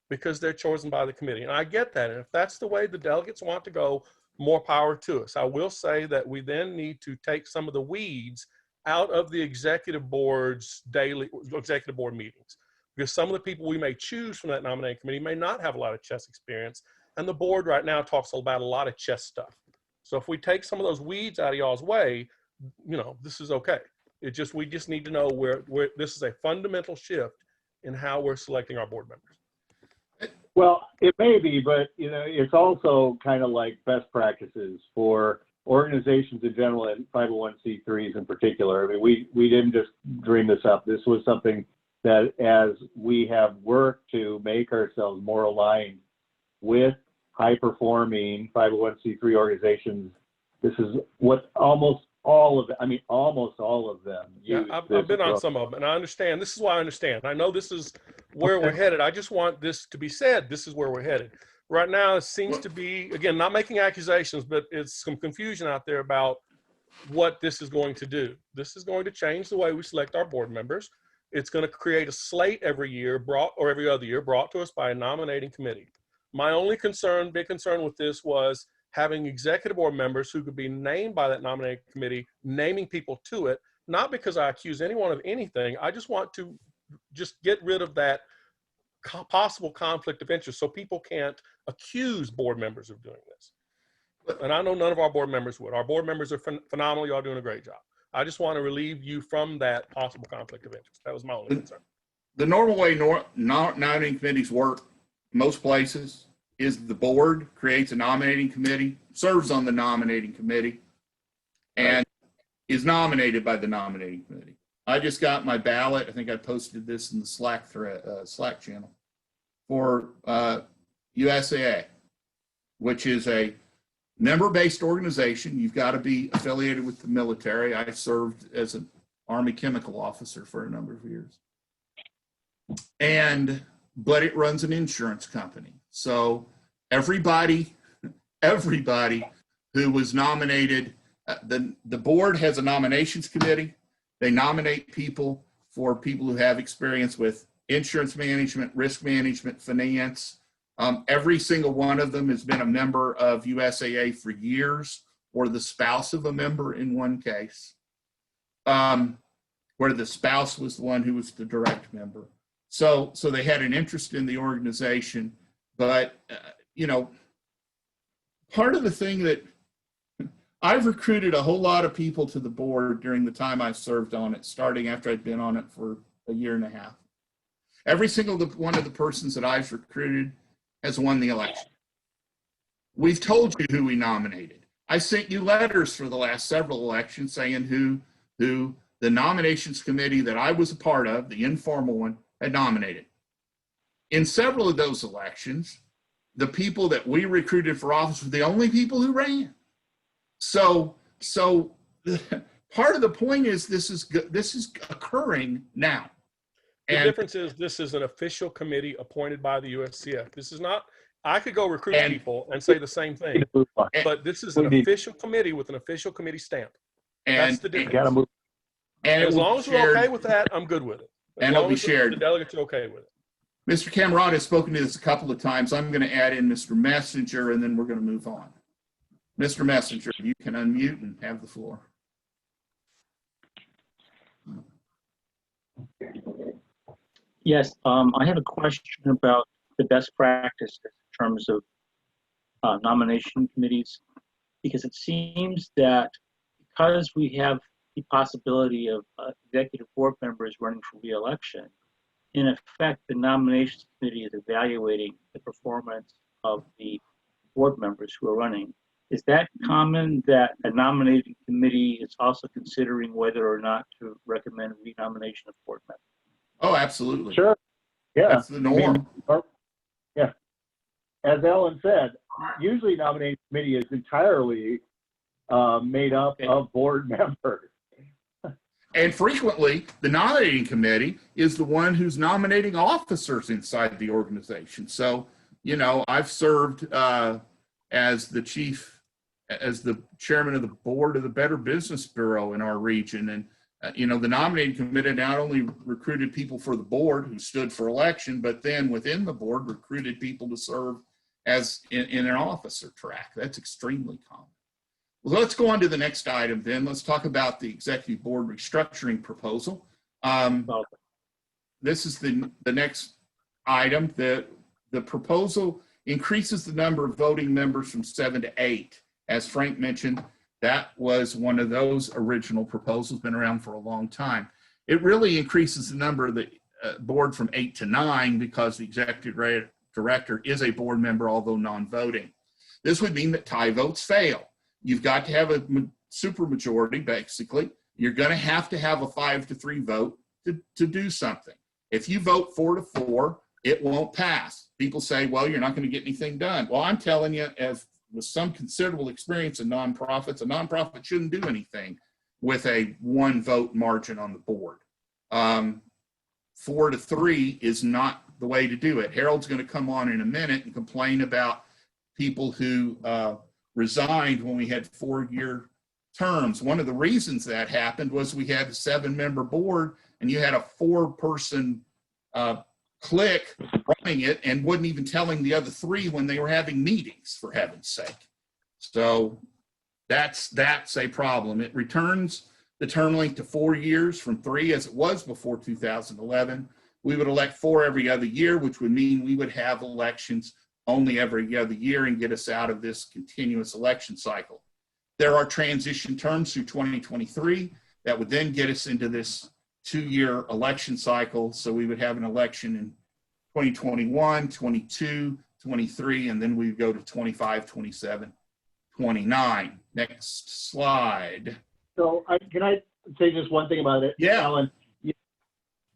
because they're chosen by the committee. And I get that. And if that's the way the delegates want to go, more power to us. I will say that we then need to take some of the weeds out of the executive board's executive board meetings. Because some of the people we may choose from that nominating committee may not have a lot of chess experience. And the board right now talks about a lot of chess stuff. So if we take some of those weeds out of y'all's way, you know, this is okay. We just need to know where this is a fundamental shift in how we're selecting our board members. Well, it may be, but you know, it's also kind of like best practices for organizations in general and 501c3s in particular. I mean, we didn't just dream this up. This was something that as we have worked to make ourselves more aligned with high-performing 501c3 organizations, this is what almost all of them. Yeah, I've been on some of them, and I understand. This is why I understand. I know this is where we're headed. I just want this to be said. This is where we're headed. Right now, it seems to be, again, not making accusations, but it's some confusion out there about what this is going to do. This is going to change the way we select our board members. It's going to create a slate every year or every other year brought to us by a nominating committee. My only big concern with this was having executive board members who could be named by that nominating committee, naming people to it, not because I accuse anyone of anything. I just want to just get rid of that possible conflict of interest so people can't accuse board members of doing this. And I know none of our board members would. Our board members are phenomenal. Y'all doing a great job. I just want to relieve you from that possible conflict of interest. That was my only concern. The normal way nominating committees work most places is the board creates a nominating committee, serves on the nominating committee, and is nominated by the nominating committee. I just got my ballot. I think I posted this in the Slack channel for USAA, which is a member-based organization. You've got to be affiliated with the military. I served as an Army chemical officer for a number of years. But it runs an insurance company. So everybody who was nominated, the board has a nominations committee. They nominate people who have experience with insurance management, risk management, finance. Every single one of them has been a member of USAA for years, or the spouse of a member in one case, where the spouse was the one who was the direct member. So they had an interest in the organization, but part of the thing that I've recruited a whole lot of people to the board during the time I've served on it, starting after I'd been on it for a year and a half. Every single one of the persons that I've recruited has won the election. We've told you who we nominated. I sent you letters for the last several elections saying who the nominations committee that I was a part of, the informal one, had nominated. In several of those elections, the people that we recruited for office were the only people who ran. So part of the point is this is occurring now. The difference is this is an official committee appointed by the USCF. This is not, I could go recruit people and say the same thing, but this is an official committee with an official committee stamp. That's the difference. And as long as we're okay with that, I'm good with it. And it'll be shared. The delegates are okay with it. Mr. Cameron has spoken to this a couple of times. I'm going to add in Mr. Messenger, and then we're going to move on. Mr. Messenger, you can unmute and have the floor. Yes, I have a question about the best practices in terms of nomination committees, because it seems that because we have the possibility of executive board members running for re-election, in effect, the nominations committee is evaluating the performance of the board members who are running. Is that common that a nominating committee is also considering whether or not to recommend renomination of board members? Oh, absolutely. Sure. Yeah. That's the norm. Yeah. As Ellen said, usually nominating committee is entirely made up of board members. And frequently, the nominating committee is the one who's nominating officers inside the organization. So, I've served as the chairman of the board of the Better Business Bureau in our region. And, the nominating committee not only recruited people for the board who stood for election, but then within the board recruited people to serve as in an officer track. That's extremely common. Well, let's go on to the next item then. Let's talk about the executive board restructuring proposal. This is the next item. The proposal increases the number of voting members from 7 to 8. As Frank mentioned, that was one of those original proposals, been around for a long time. It really increases the number of the board from 8 to 9 because the executive director is a board member, although non-voting. This would mean that tie votes fail. You've got to have a supermajority, basically. You're going to have a 5-3 vote to do something. If you vote 4-4, it won't pass. People say, well, you're not going to get anything done. Well, I'm telling you, as with some considerable experience in nonprofits, a nonprofit shouldn't do anything with a 1 vote margin on the board. 4-3 is not the way to do it. Harold's going to come on in a minute and complain about people who resigned when we had 4-year terms. One of the reasons that happened was we had a 7-member board and you had a 4-person clique running it and wasn't even telling the other 3 when they were having meetings, for heaven's sake. So that's a problem. It returns the term length to 4 years from 3 as it was before 2011. We would elect 4 every other year, which would mean we would have elections only every other year and get us out of this continuous election cycle. There are transition terms through 2023 that would then get us into this 2-year election cycle. So we would have an election in 2021, 22, 23, and then we would go to 25, 27, 29. Next slide. So can I say just one thing about it? Yeah. Alan,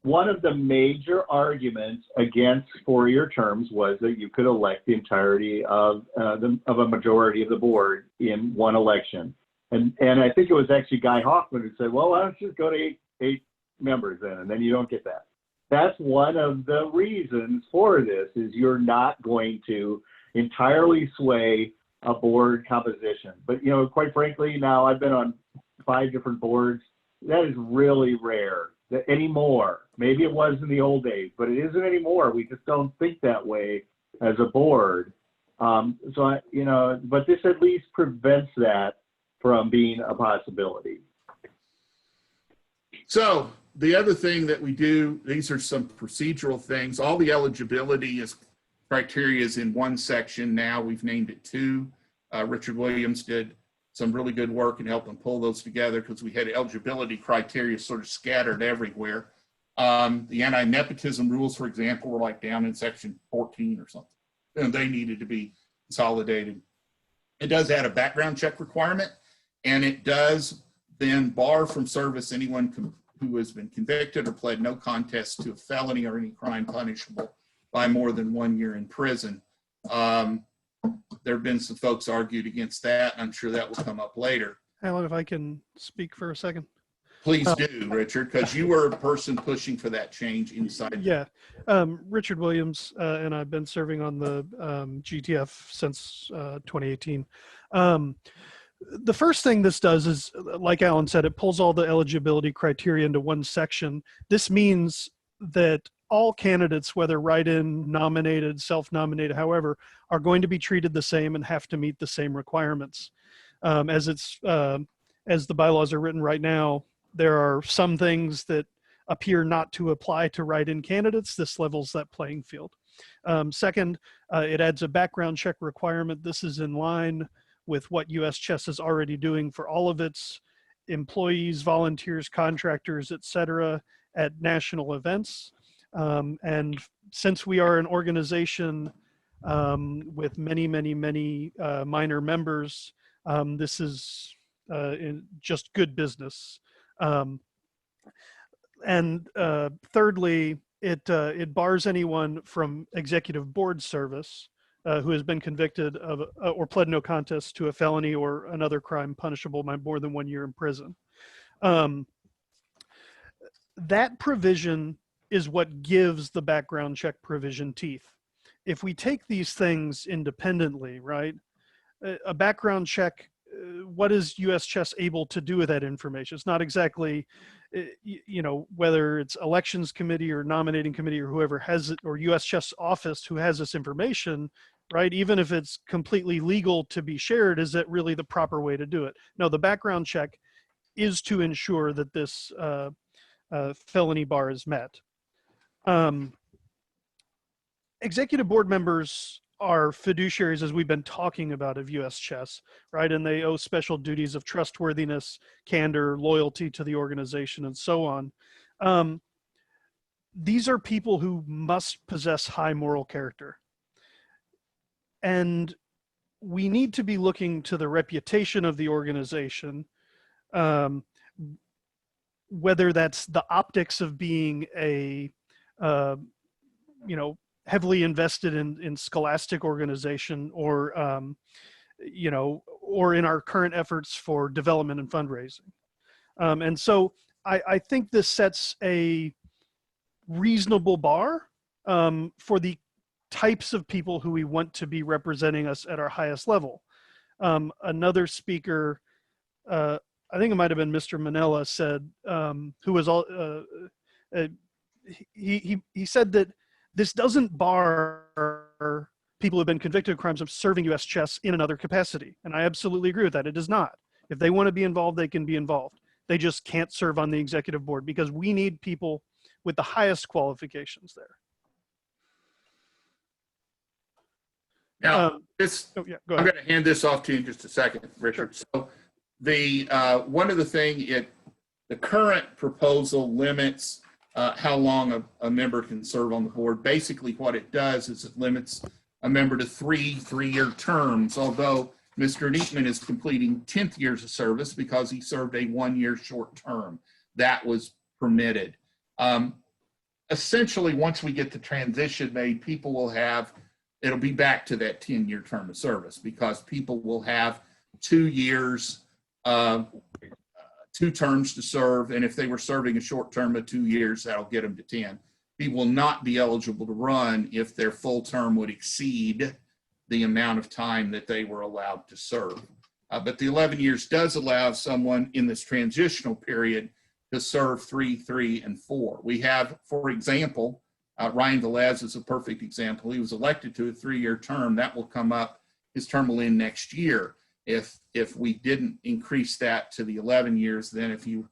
one of the major arguments against 4-year terms was that you could elect the entirety of a majority of the board in one election. And I think it was actually Guy Hoffman who said, well, why don't you just go to eight members then, and then you don't get that. That's one of the reasons for this, is you're not going to entirely sway a board composition. But, quite frankly, now I've been on 5 different boards. That is really rare anymore. Maybe it was in the old days, but it isn't anymore. We just don't think that way as a board. But this at least prevents that from being a possibility. So the other thing that we do, these are some procedural things. All the eligibility criteria is in one section now. We've named it 2. Richard Williams did some really good work in helping pull those together because we had eligibility criteria sort of scattered everywhere. The anti-nepotism rules, for example, were like down in section 14 or something, and they needed to be consolidated. It does add a background check requirement, and it does then bar from service anyone who has been convicted or pled no contest to a felony or any crime punishable by more than 1 year in prison. There have been some folks argued against that. I'm sure that will come up later. Alan, if I can speak for a second. Please do, Richard, because you were a person pushing for that change inside. Yeah. Richard Williams, and I've been serving on the GTF since 2018. The first thing this does is, like Alan said, it pulls all the eligibility criteria into one section. This means that all candidates, whether write-in, nominated, self-nominated, however, are going to be treated the same and have to meet the same requirements. As the bylaws are written right now, there are some things that appear not to apply to write-in candidates. This levels that playing field. Second, it adds a background check requirement. This is in line with what US Chess is already doing for all of its employees, volunteers, contractors, etc., at national events. And since we are an organization with many minor members, this is just good business. And thirdly, it bars anyone from executive board service who has been convicted of or pled no contest to a felony or another crime punishable by more than 1 year in prison. That provision is what gives the background check provision teeth. If we take these things independently, right, a background check, what is US Chess able to do with that information? It's not exactly, whether it's elections committee or nominating committee or whoever has it, or US Chess office who has this information, right? Even if it's completely legal to be shared, is that really the proper way to do it? No, the background check is to ensure that this felony bar is met. Executive board members are fiduciaries, as we've been talking about, of US Chess, right? And they owe special duties of trustworthiness, candor, loyalty to the organization, and so on. These are people who must possess high moral character. And we need to be looking to the reputation of the organization, whether that's the optics of being a, heavily invested in scholastic organization, or, or in our current efforts for development and fundraising. And so I think this sets a reasonable bar for the types of people who we want to be representing us at our highest level. Another speaker, I think it might have been Mr. Manella, said, who was all, he said that this doesn't bar people who've been convicted of crimes of serving U.S. chess in another capacity. And I absolutely agree with that. It does not. If they want to be involved, they can be involved. They just can't serve on the executive board because we need people with the highest qualifications there. Now, oh, yeah, go I'm ahead. going to hand this off to you in just a second, Richard. Sure. So the one of the thing, the current proposal limits how long a member can serve on the board. Basically, what it does is it limits a member to three-year terms, although Mr. Neatman is completing 10th years of service because he served a 1-year short term. That was permitted. Essentially, once we get the transition made, people will have, it'll be back to that 10-year term of service because people will have 2 years, 2 terms to serve. And if they were serving a short term of 2 years, that'll get them to 10. People will not be eligible to run if their full term would exceed the amount of time that they were allowed to serve. But the 11 years does allow someone in this transitional period to serve 3, 3, and 4. We have, for example, Ryan Velez is a perfect example. He was elected to a 3-year term. That will come up, his term will end next year. If we didn't increase that to the 11 years, then if he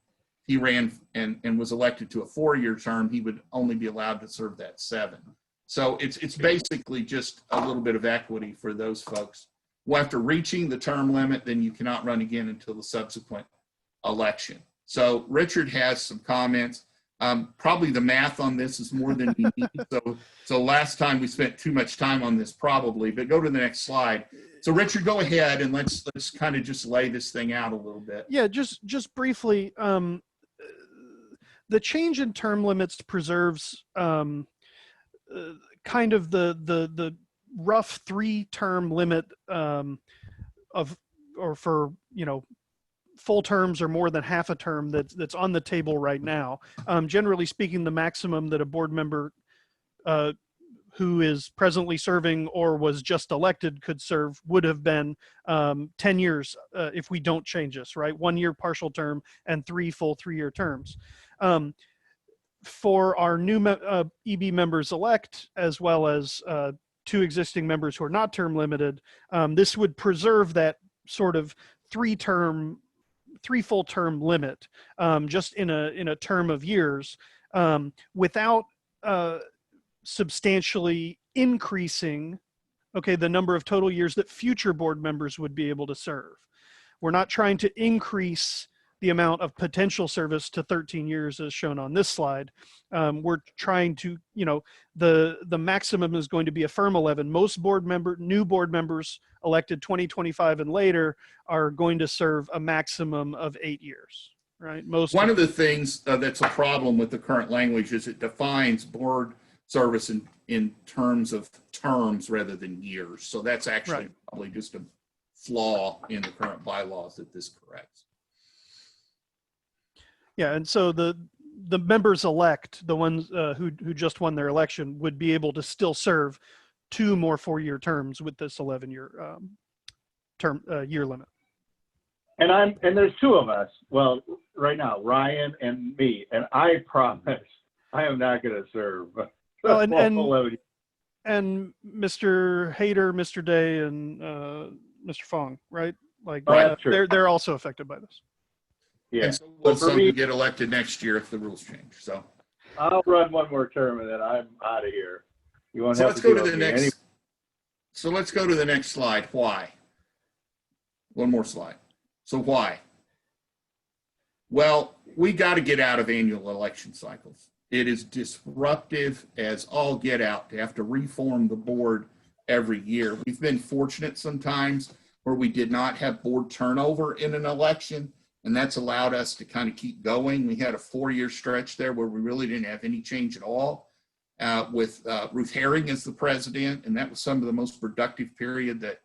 ran and was elected to a 4-year term, he would only be allowed to serve that 7. So it's basically just a little bit of equity for those folks. Well, after reaching the term limit, then you cannot run again until the subsequent election. So Richard has some comments. Probably the math on this is more than we need. So last time we spent too much time on this probably, but go to the next slide. So Richard, go ahead and let's kind of just lay this thing out a little bit. Yeah, just briefly, the change in term limits preserves kind of the rough 3-term limit for full terms or more than half a term that's on the table right now. Generally speaking, the maximum that a board member who is presently serving or was just elected could serve would have been 10 years if we don't change this, right? 1 year partial term and 3 full 3-year terms. For our new EB members elect, as well as 2 existing members who are not term limited, this would preserve that sort of 3 full term limit just in a term of years without substantially increasing the number of total years that future board members would be able to serve. We're not trying to increase the amount of potential service to 13 years as shown on this slide. We're trying to, the maximum is going to be a firm 11. Most new board members elected 2025 and later are going to serve a maximum of 8 years, right? One of the things that's a problem with the current language is it defines board service in terms of terms rather than years. So that's actually probably just a flaw in the current bylaws that this corrects. Yeah, and so the members elect, the ones who just won their election, would be able to still serve 2 more 4-year terms with this 11-year year limit. And there's 2 of us. Well, right now, Ryan and me, and I promise I am not going to serve. Well, and Mr. Hayter, Mr. Day, and Mr. Fong, right? Like they're also affected by this. Yeah. And so will some get elected next year if the rules change. So I'll run 1 more term and then I'm out of here. You won't so have let's to go to the next. So let's go to the next slide. Why? 1 more slide. So why? Well, we got to get out of annual election cycles. It is disruptive as all get out to have to reform the board every year. We've been fortunate sometimes where we did not have board turnover in an election, and that's allowed us to kind of keep going. We had a 4-year stretch there where we really didn't have any change at all with Ruth Herring as the president, and that was some of the most productive period that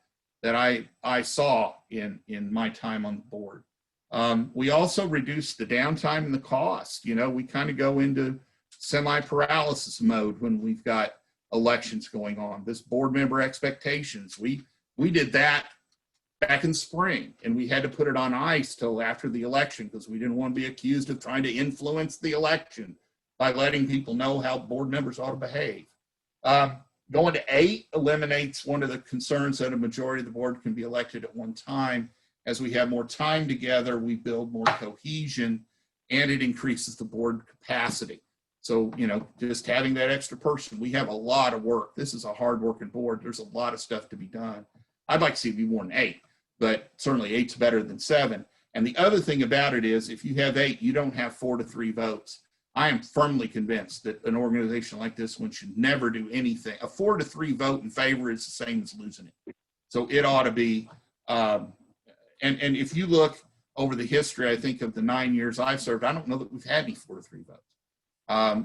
I saw in my time on the board. We also reduced the downtime and the cost. We kind of go into semi-paralysis mode when we've got elections going on. This board member expectations, we did that back in spring, and we had to put it on ice till after the election because we didn't want to be accused of trying to influence the election by letting people know how board members ought to behave. Going to 8 eliminates one of the concerns that a majority of the board can be elected at one time. As we have more time together, we build more cohesion, and it increases the board capacity. So, you know, just having that extra person, we have a lot of work. This is a hard-working board. There's a lot of stuff to be done. I'd like to see it be more than 8, but certainly 8's better than 7. And the other thing about it is if you have 8, you don't have 4 to 3 votes. I am firmly convinced that an organization like this one should never do anything. A 4 to 3 vote in favor is the same as losing it. So it ought to be, and if you look over the history, I think of the 9 years I've served, I don't know that we've had any 4 to 3 votes.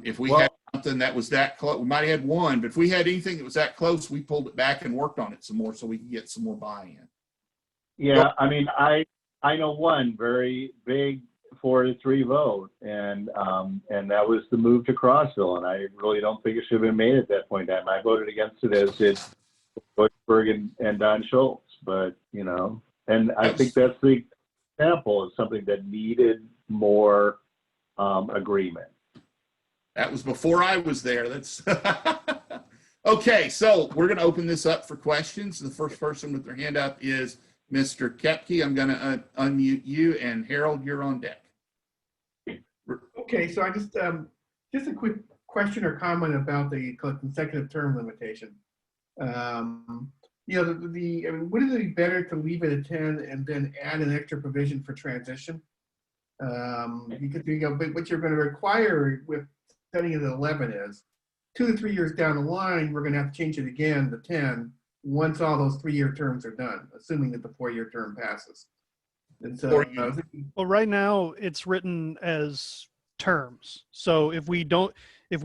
If we had something that was that close, we might have had 1, but if we had anything that was that close, we pulled it back and worked on it some more so we could get some more buy-in. Yeah, I mean, I know one very big 4 to 3 vote, and that was the move to Crossville, and I really don't think it should have been made at that point in time. I voted against it, as did Bushberg and Don Schultz, but you know, and I think that's the example of something that needed more agreement. That was before I was there. That's okay. So we're going to open this up for questions. The first person with their hand up is Mr. Kepke. I'm going to unmute you, and Harold, you're on deck. Okay, so I just a quick question or comment about the consecutive term limitation. You know, I mean, wouldn't it be better to leave it at 10 and then add an extra provision for transition? Because you know, but what you're going to require with setting it at 11 is 2 to 3 years down the line, we're going to have to change it again to 10 once all those 3-year terms are done, assuming that the 4-year term passes. And so, well, right now it's written as terms. So if we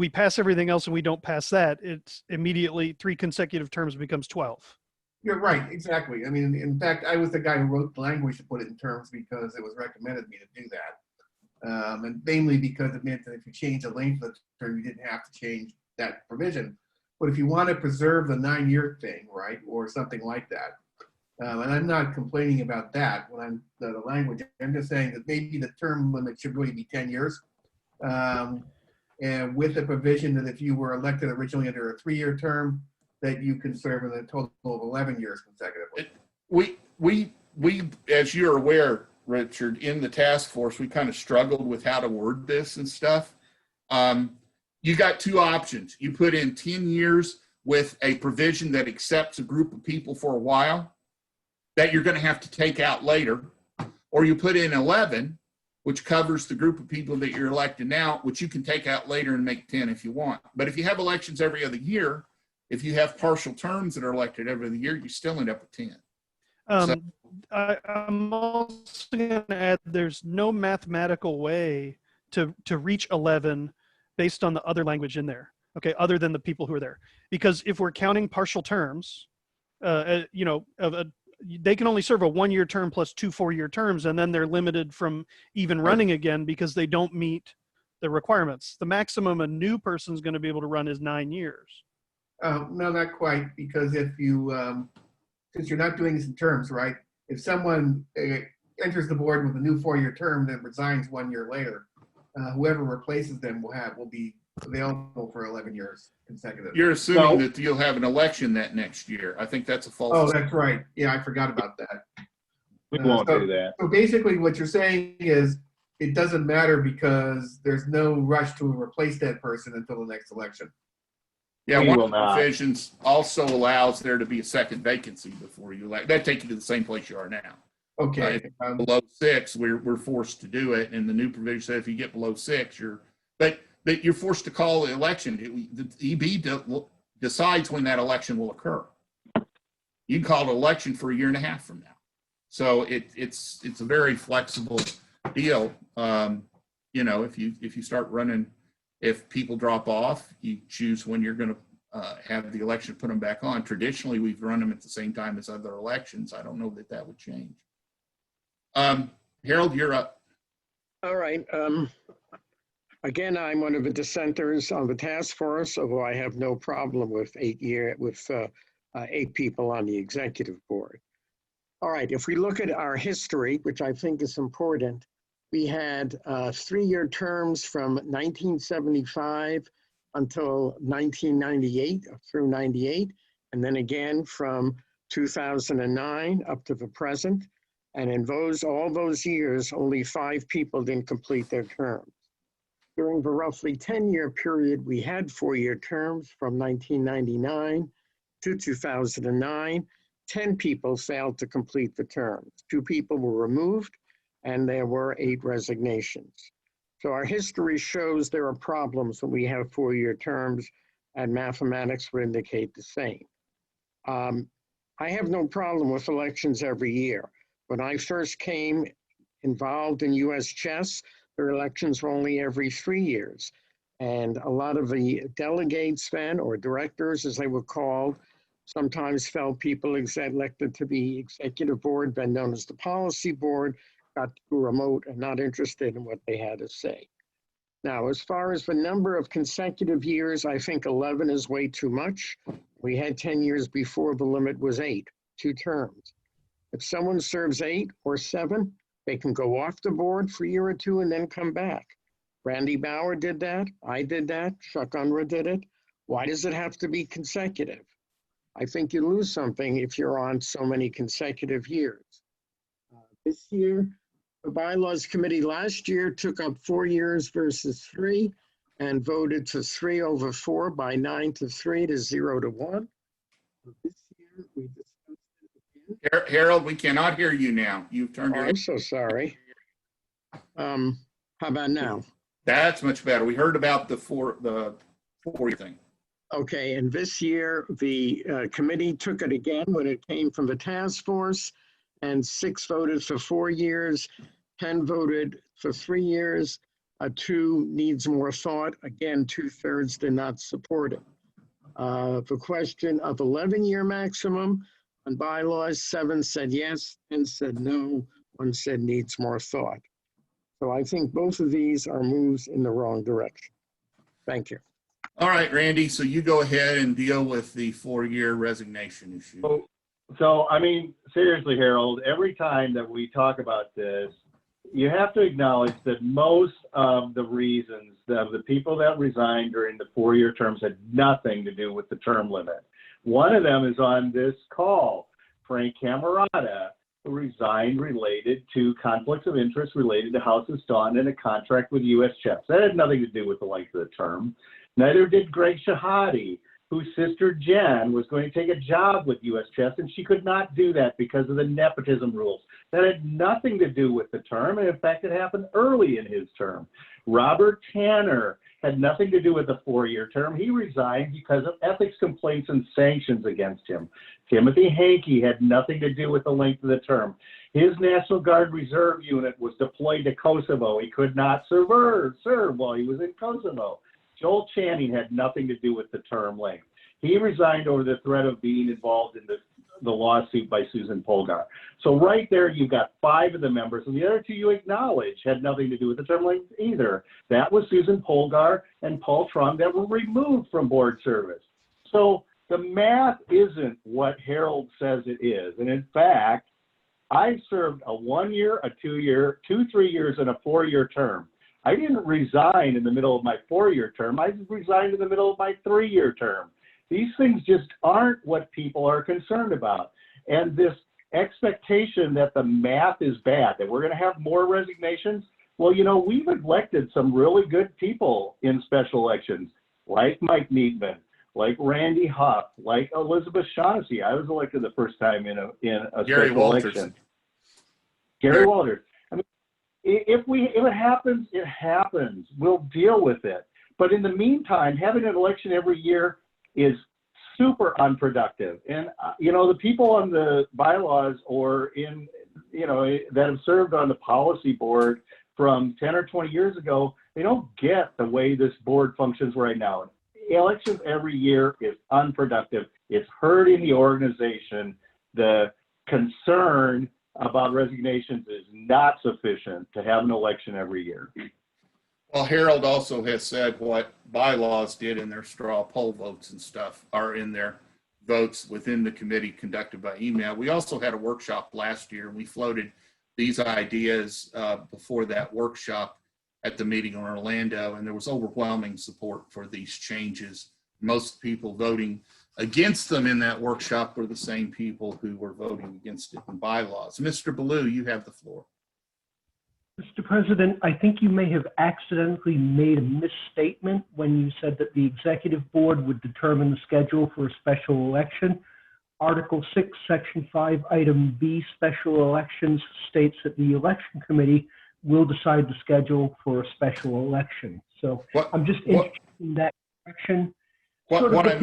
pass everything else and we don't pass that, it's immediately 3 consecutive terms becomes 12. You're right, exactly. I mean, in fact, I was the guy who wrote the language to put it in terms because it was recommended me to do that. And mainly because it meant that if you change the length of the term, you didn't have to change that provision. But if you want to preserve the 9-year thing, right, or something like that, and I'm not complaining about that when I'm the language, I'm just saying that maybe the term limit should really be 10 years. And with the provision that if you were elected originally under a 3-year term, that you can serve in a total of 11 years consecutively. We, as you're aware, Richard, in the task force, we kind of struggled with how to word this and stuff. You got 2 options. You put in 10 years with a provision that accepts a group of people for a while that you're going to have to take out later, or you put in 11, which covers the group of people that you're elected now, which you can take out later and make 10 if you want. But if you have elections every other year, if you have partial terms that are elected every other year, you still end up with 10. I'm also going to add there's no mathematical way to reach 11 based on the other language in there, okay, other than the people who are there. Because if we're counting partial terms, you know, they can only serve a 1-year term plus 2 4-year terms, and then they're limited from even running again because they don't meet the requirements. The maximum a new person's going to be able to run is 9 years. No, not quite, because if you, since you're not doing this in terms, right? If someone enters the board with a new 4-year term, then resigns 1 year later, whoever replaces them will be available for 11 years consecutive. You're assuming that you'll have an election that next year. I think that's a false. Oh, that's right. Yeah, I forgot about that. We won't do that. So basically what you're saying is it doesn't matter because there's no rush to replace that person until the next election. Yeah, one of the provisions also allows there to be a second vacancy before you elect. That takes you to the same place you are now. Okay. Below 6, we're forced to do it, and the new provision says if you get below 6, but you're forced to call the election. The EB decides when that election will occur. You can call an election for 1.5 years from now. So it's a very flexible deal. You know, if you start running. If people drop off, you choose when you're going to have the election, put them back on. Traditionally, we've run them at the same time as other elections. I don't know that would change. Harold, you're up. All right. Again, I'm one of the dissenters on the task force, although I have no problem with 8 people on the executive board. All right, if we look at our history, which I think is important, we had 3-year terms from 1975 until 1998 through 98, and then again from 2009 up to the present. And in all those years, only 5 people didn't complete their terms. During the roughly 10-year period, we had 4-year terms from 1999 to 2009. 10 people failed to complete the terms. 2 people were removed, and there were 8 resignations. So our history shows there are problems when we have 4-year terms, and mathematics would indicate the same. I have no problem with elections every year. When I first came involved in US chess, their elections were only every 3 years. And a lot of the delegates then, or directors as they were called, sometimes felt people elected to the executive board, then known as the policy board, got too remote and not interested in what they had to say. Now, as far as the number of consecutive years, I think 11 is way too much. We had 10 years before the limit was 8, 2 terms. If someone serves 8 or 7, they can go off the board for a year or 2 and then come back. Randy Bauer did that. I did that. Chuck Unruh did it. Why does it have to be consecutive? I think you lose something if you're on so many consecutive years. This year, the bylaws committee last year took up 4 years versus 3 and voted to 3 over 4 by 9 to 3 to 0 to 1. This year, we discussed it again. Harold, we cannot hear you now. You've turned your. I'm so sorry. How about now? That's much better. We heard about the four thing. Okay, and this year, the committee took it again when it came from the task force, and 6 voted for 4 years, 10 voted for 3 years, 2 needs more thought. Again, 2/3 did not support it. The question of 11-year maximum on bylaws, 7 said yes, 10 said no, 1 said needs more thought. So I think both of these are moves in the wrong direction. Thank you. All right, Randy, so you go ahead and deal with the 4-year resignation issue. So, I mean, seriously, Harold, every time that we talk about this, you have to acknowledge that most of the reasons of the people that resigned during the 4-year terms had nothing to do with the term limit. One of them is on this call, Frank Camerata, who resigned related to conflicts of interest related to House of Staunton and a contract with US Chess. That had nothing to do with the length of the term. Neither did Greg Shahade, whose sister Jen was going to take a job with US Chess, and she could not do that because of the nepotism rules. That had nothing to do with the term, and in fact, it happened early in his term. Robert Tanner had nothing to do with the 4-year term. He resigned because of ethics complaints and sanctions against him. Timothy Hankey had nothing to do with the length of the term. His National Guard Reserve unit was deployed to Kosovo. He could not serve while he was in Kosovo. Joel Channing had nothing to do with the term length. He resigned over the threat of being involved in the lawsuit by Susan Polgar. So right there, you've got 5 of the members, and the other 2 you acknowledge had nothing to do with the term length either. That was Susan Polgar and Paul Trung that were removed from board service. So the math isn't what Harold says it is. And in fact, I served a 1-year, a 2-year, 2 3 years, and a 4-year term. I didn't resign in the middle of my 4-year term. I resigned in the middle of my 3-year term. These things just aren't what people are concerned about. And this expectation that the math is bad, that we're going to have more resignations. Well, you know, we've elected some really good people in special elections, like Mike Needman, like Randy Huff, like Elizabeth Shaughnessy. I was elected the first time in a Gary special Walters. election. Gary Walters. I mean, if it happens, it happens. We'll deal with it. But in the meantime, having an election every year is super unproductive. And, you know, the people on the bylaws or in, you know, that have served on the policy board from 10 or 20 years ago, they don't get the way this board functions right now. Elections every year is unproductive. It's hurting the organization. The concern about resignations is not sufficient to have an election every year. Well, Harold also has said what bylaws did in their straw poll votes and stuff are in their votes within the committee conducted by email. We also had a workshop last year, and we floated these ideas before that workshop at the meeting in Orlando, and there was overwhelming support for these changes. Most people voting against them in that workshop were the same people who were voting against it in bylaws. Mr. Ballou, you have the floor. Mr. President, I think you may have accidentally made a misstatement when you said that the executive board would determine the schedule for a special election. Article 6, Section 5, Item B, special elections states that the election committee will decide the schedule for a special election. So I'm just interested in that direction. What I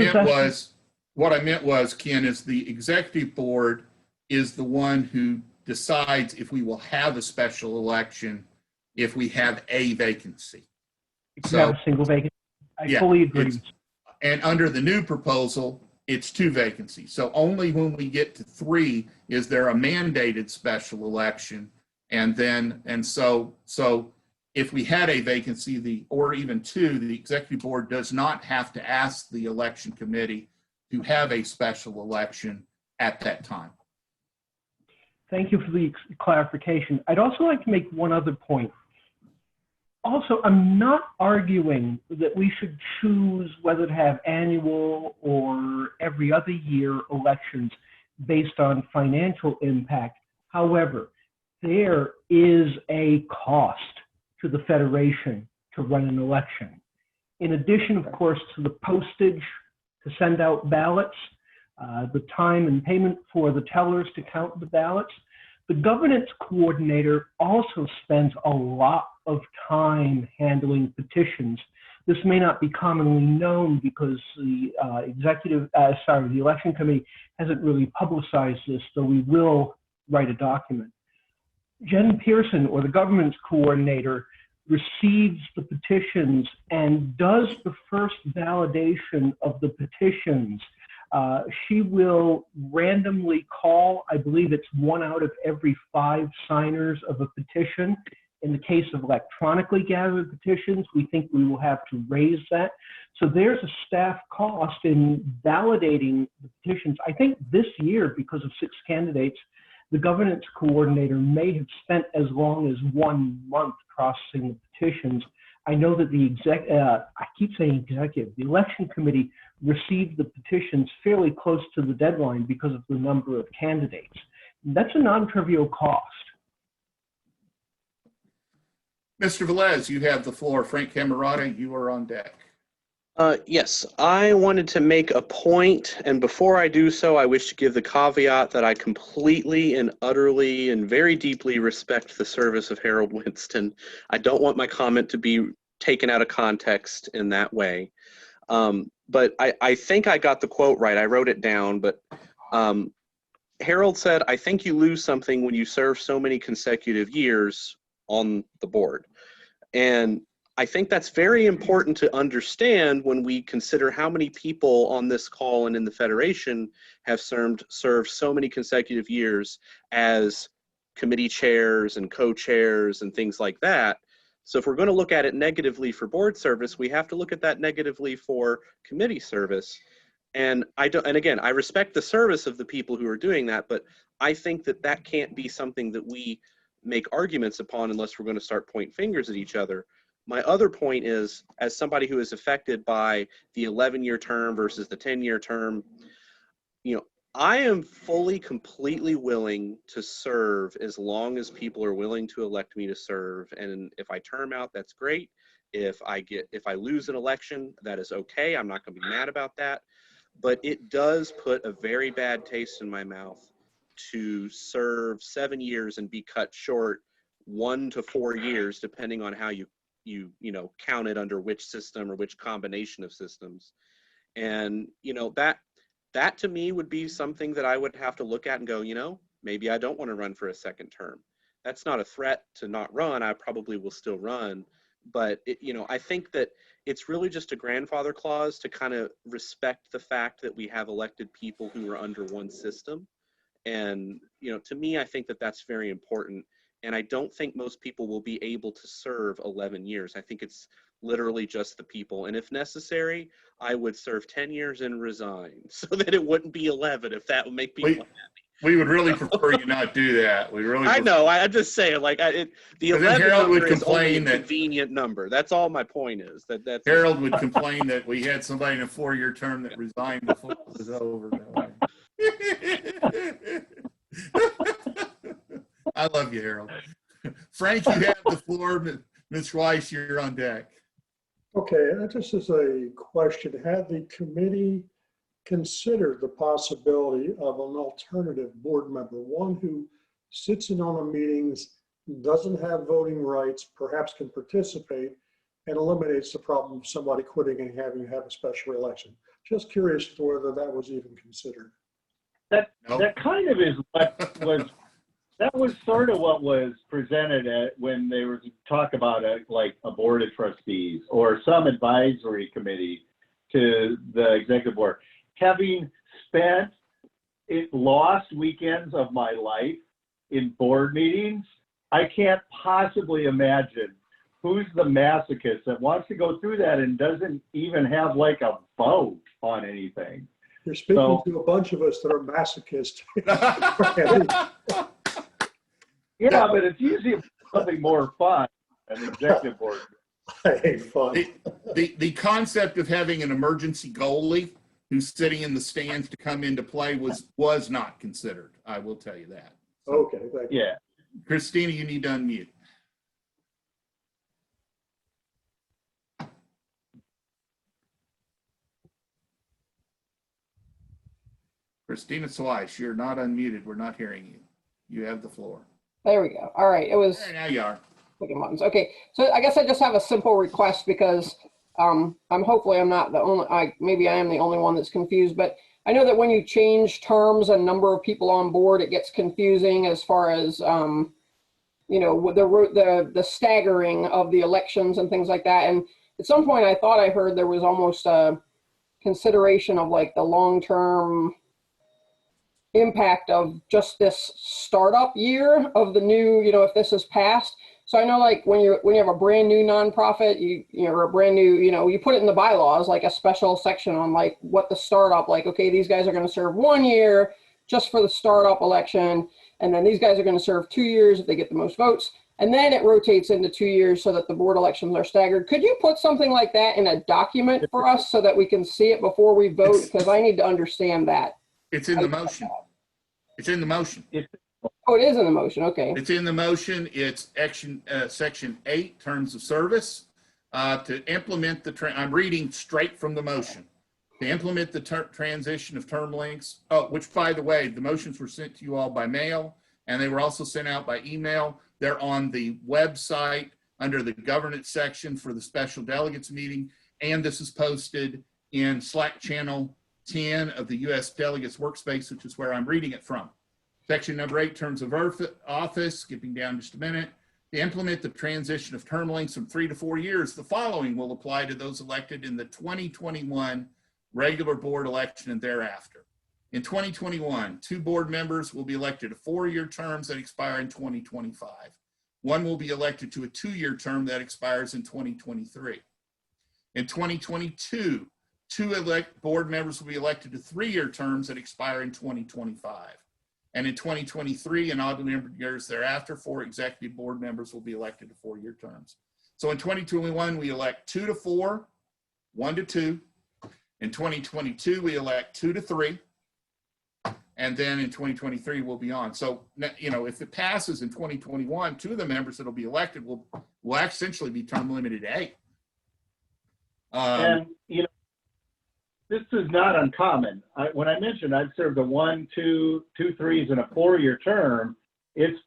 meant was, Ken, is the executive board is the one who decides if we will have a special election if we have a vacancy. If you have a single vacancy. I fully agree. And under the new proposal, it's 2 vacancies. So only when we get to 3 is there a mandated special election. And so if we had a vacancy, or even 2, the executive board does not have to ask the election committee to have a special election at that time. Thank you for the clarification. I'd also like to make one other point. Also, I'm not arguing that we should choose whether to have annual or every other year elections based on financial impact. However, there is a cost to the Federation to run an election. In addition, of course, to the postage to send out ballots, the time and payment for the tellers to count the ballots. The governance coordinator also spends a lot of time handling petitions. This may not be commonly known because the the election committee hasn't really publicized this, so we will write a document. Jen Pearson, or the governance coordinator, receives the petitions and does the first validation of the petitions. She will randomly call, I believe it's 1 out of every 5 signers of a petition. In the case of electronically gathered petitions, we think we will have to raise that. So there's a staff cost in validating the petitions. I think this year, because of 6 candidates, the governance coordinator may have spent as long as 1 month processing the petitions. I know that the I keep saying executive, the election committee received the petitions fairly close to the deadline because of the number of candidates. That's a non-trivial cost. Mr. Velez, you have the floor. Frank Camerata, you are on deck. Yes, I wanted to make a point, and before I do so, I wish to give the caveat that I completely and utterly and very deeply respect the service of Harold Winston. I don't want my comment to be taken out of context in that way. But I think I got the quote right. I wrote it down, but Harold said, "I think you lose something when you serve so many consecutive years on the board." And I think that's very important to understand when we consider how many people on this call and in the Federation have served so many consecutive years as committee chairs and co-chairs and things like that. So if we're going to look at it negatively for board service, we have to look at that negatively for committee service. And again, I respect the service of the people who are doing that, but I think that that can't be something that we make arguments upon unless we're going to start pointing fingers at each other. My other point is, as somebody who is affected by the 11-year term versus the 10-year term, I am fully, completely willing to serve as long as people are willing to elect me to serve. And if I term out, that's great. If I lose an election, that is okay. I'm not going to be mad about that. But it does put a very bad taste in my mouth to serve 7 years and be cut short 1 to 4 years, depending on how you count it under which system or which combination of systems. And that to me would be something that I would have to look at and go, maybe I don't want to run for a second term. That's not a threat to not run. I probably will still run. But I think that it's really just a grandfather clause to kind of respect the fact that we have elected people who are under one system. And to me, I think that that's very important. And I don't think most people will be able to serve 11 years. I think it's literally just the people. And if necessary, I would serve 10 years and resign so that it wouldn't be 11 if that would make people happy. We would really prefer you not do that. We really. I know. I'm just saying, like, the 11 Harold would number is only a complain that convenient number. That's all my point is. That's Harold would complain that we had somebody in a 4-year term that resigned before it was over. I love you, Harold. Frank, you have the floor. Ms. Weiss, you're on deck. Okay, just as a question, had the committee considered the possibility of an alternative board member, one who sits in on the meetings, doesn't have voting rights, perhaps can participate, and eliminates the problem of somebody quitting and having to have a special election? Just curious as to whether that was even considered. That kind of is what was. That was sort of what was presented when they were talk about like a board of trustees or some advisory committee to the executive board. Having spent lost weekends of my life in board meetings, I can't possibly imagine who's the masochist that wants to go through that and doesn't even have like a vote on anything. You're speaking to a bunch of us that are masochists. Yeah, but it's usually something more fun than executive board. I hate fun. The concept of having an emergency goalie who's sitting in the stands to come into play was not considered. I will tell you that. So, okay, thank you. Yeah. Christina, you need to unmute. Christina Swice, you're not unmuted. We're not hearing you. You have the floor. There we go. All right. It was. There, now you are. Okay. So I guess I just have a simple request because I'm not the only, maybe I am the only one that's confused, but I know that when you change terms and number of people on board, it gets confusing as far as, you know, the staggering of the elections and things like that. And at some point I thought I heard there was almost a consideration of like the long-term impact of just this startup year of the new, you know, if this is passed. So I know like when you have a brand new nonprofit, you're a brand new, you know, you put it in the bylaws, like a special section on like what the startup, like, okay, these guys are going to serve 1 year just for the startup election. And then these guys are going to serve 2 years if they get the most votes. And then it rotates into 2 years so that the board elections are staggered. Could you put something like that in a document for us so that we can see it before we vote? Because I need to understand that. It's in the motion. It's in the motion. Oh, it is in the motion. Okay. It's in the motion. It's section 8, terms of service. To implement I'm reading straight from the motion. To implement the transition of term lengths, which by the way, the motions were sent to you all by mail and they were also sent out by email. They're on the website under the governance section for the special delegates meeting. And this is posted in Slack channel 10 of the U.S. Delegates Workspace, which is where I'm reading it from. Section number 8, terms of office, skipping down just a minute. To implement the transition of term lengths from 3 to 4 years, the following will apply to those elected in the 2021 regular board election and thereafter. In 2021, 2 board members will be elected to 4-year terms that expire in 2025. 1 will be elected to a 2-year term that expires in 2023. In 2022, 2 board members will be elected to 3-year terms that expire in 2025. And in 2023 and odd numbered years thereafter, 4 executive board members will be elected to 4-year terms. So in 2021, we elect 2 to 4, 1 to 2. In 2022, we elect 2 to 3. And then in 2023, we'll be on. So, you know, if it passes in 2021, 2 of the members that will be elected will essentially be term limited to 8. And, you know, this is not uncommon. When I mentioned I've served a 1, 2, 2 3s, and a 4-year term, it's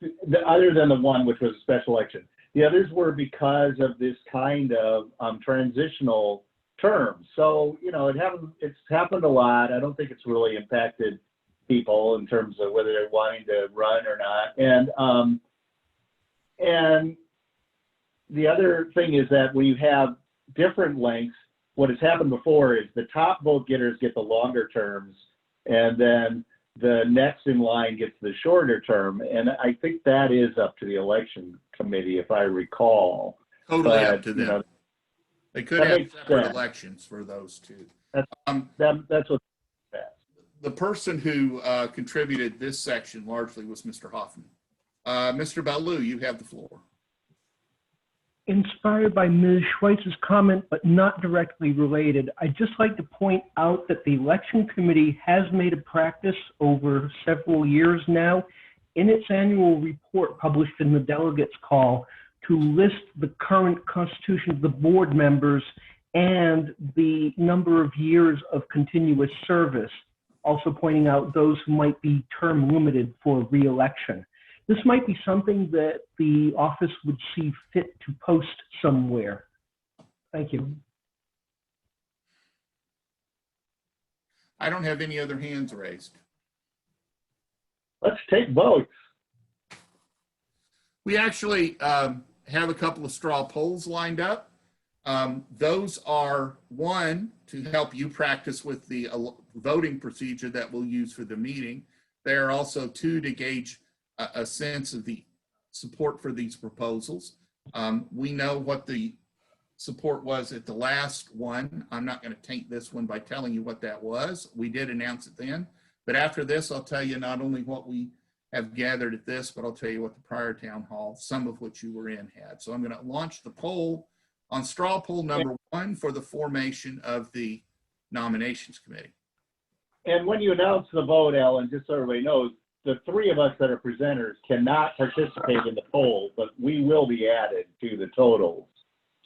other than the one which was a special election. The others were because of this kind of transitional term. So, you know, it's happened a lot. I don't think it's really impacted people in terms of whether they're wanting to run or not. And the other thing is that when you have different lengths, what has happened before is the top vote getters get the longer terms, and then the next in line gets the shorter term. And I think that is up to the election committee, if I recall. Totally But, up to you them. know, They could that have makes separate sense. elections for those two. That's what The person who contributed this section largely was Mr. Hoffman. Mr. Baloo, you have the floor. Inspired by Ms. Schweitz's comment, but not directly related, I'd just like to point out that the election committee has made a practice over several years now in its annual report published in the delegates call to list the current constitution of the board members and the number of years of continuous service, also pointing out those who might be term limited for re-election. This might be something that the office would see fit to post somewhere. Thank you. I don't have any other hands raised. Let's take votes. We actually have a couple of straw polls lined up. Those are, one, to help you practice with the voting procedure that we'll use for the meeting. They are also, two, to gauge a sense of the support for these proposals. We know what the support was at the last one. I'm not going to taint this one by telling you what that was. We did announce it then. But after this, I'll tell you not only what we have gathered at this, but I'll tell you what the prior town hall, some of which you were in, had. So I'm going to launch the poll on straw poll number 1 for the formation of the nominations committee. And when you announce the vote, Alan, just so everybody knows, the three of us that are presenters cannot participate in the poll, but we will be added to the totals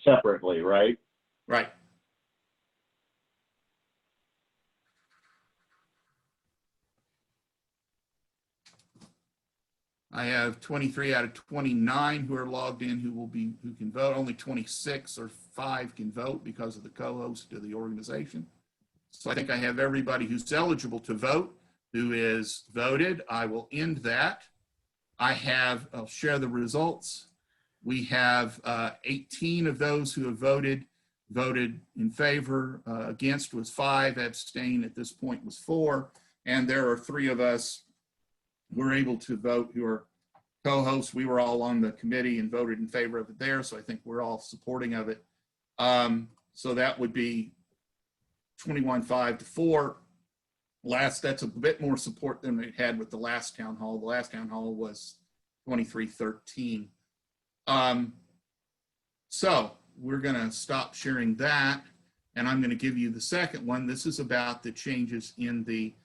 separately, right? Right. I have 23 out of 29 who are logged in who can vote. Only 26 or 5 can vote because of the co-host of the organization. So I think I have everybody who's eligible to vote who is voted. I will end that. I'll share the results. We have 18 of those who have voted in favor. Against was 5, abstain at this point was 4. And there are 3 of us who were able to vote who are co-hosts. We were all on the committee and voted in favor of it there. So I think we're all supporting of it. So that would be 21-5 to 4. That's a bit more support than we had with the last town hall. The last town hall was 23-13. So we're going to stop sharing that, and I'm going to give you the second one. This is about the changes in the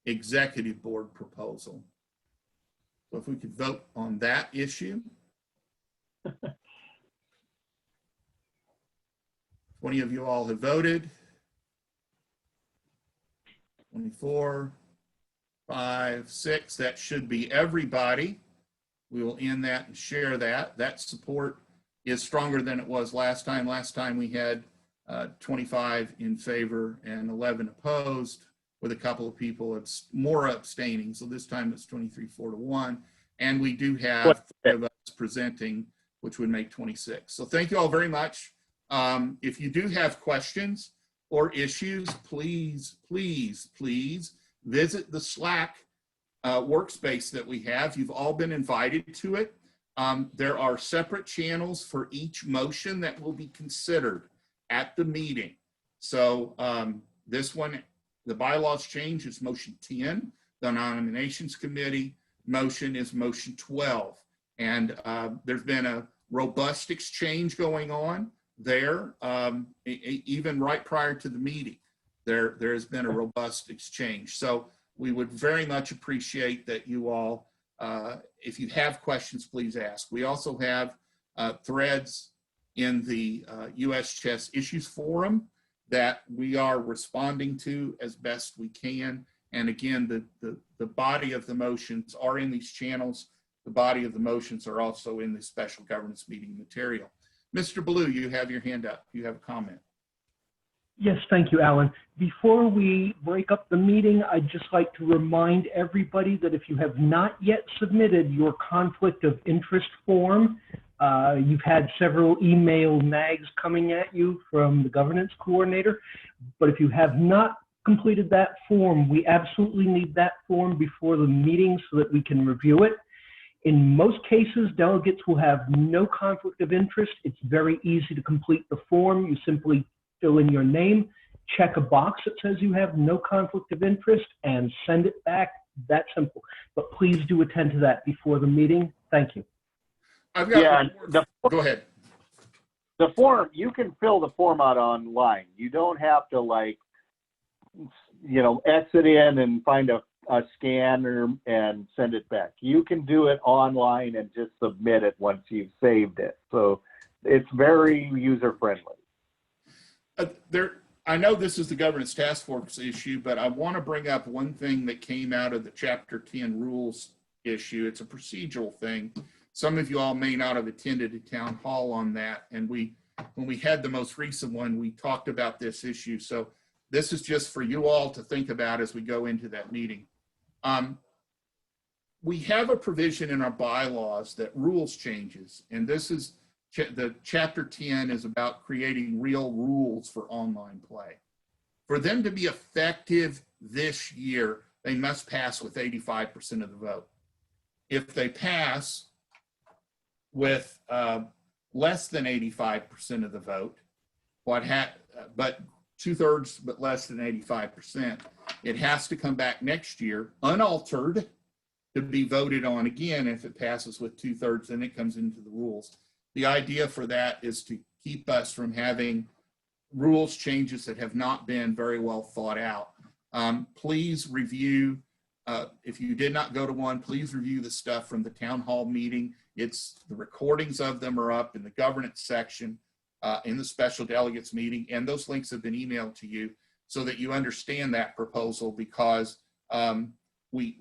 executive board proposal. So if we could vote on that issue. 20 of you all have voted. 24, 5, 6, that should be everybody. We will end that and share that. That support is stronger than it was last time. Last time we had 25 in favor and 11 opposed, with a couple of people more abstaining. So this time it's 23-4 to 1. And we do have 3 of us presenting, which would make 26. So thank you all very much. If you do have questions or issues, please, please, please visit the Slack workspace that we have. You've all been invited to it. There are separate channels for each motion that will be considered at the meeting. So this one, the bylaws change, is motion 10. The nominations committee motion is motion 12. And there's been a robust exchange going on there, even right prior to the meeting. There has been a robust exchange. So we would very much appreciate that you all, if you have questions, please ask. We also have threads in the US Chess Issues Forum that we are responding to as best we can. And again, the body of the motions are in these channels. The body of the motions are also in the special governance meeting material. Mr. Baloo, you have your hand up. You have a comment. Yes, thank you, Alan. Before we break up the meeting, I'd just like to remind everybody that if you have not yet submitted your conflict of interest form, you've had several email nags coming at you from the governance coordinator, but if you have not completed that form. We absolutely need that form before the meeting so that we can review it. In most cases, delegates will have no conflict of interest. It's very easy to complete the form. You simply fill in your name, check a box that says you have no conflict of interest, and send it back. That simple. But please do attend to that before the meeting. Thank you. I've got Yeah, go ahead. the form, you can fill the form out online. You don't have to, like, you know, exit in and find a scanner and send it back. You can do it online and just submit it once you've saved it. So it's very user friendly. I know this is the governance task force issue, but I want to bring up one thing that came out of the Chapter 10 rules issue. It's a procedural thing. Some of you all may not have attended a town hall on that. And when we had the most recent one, we talked about this issue. So this is just for you all to think about as we go into that meeting. We have a provision in our bylaws that rules changes, and this is the Chapter 10 is about creating real rules for online play. For them to be effective this year, they must pass with 85% of the vote. If they pass with less than 85% of the vote, but 2/3 but less than 85%, it has to come back next year unaltered to be voted on again. If it passes with 2/3, then it comes into the rules. The idea for that is to keep us from having rules changes that have not been very well thought out. Please review, if you did not go to one, please review the stuff from the town hall meeting. The recordings of them are up in the governance section in the special delegates meeting, and those links have been emailed to you so that you understand that proposal, because we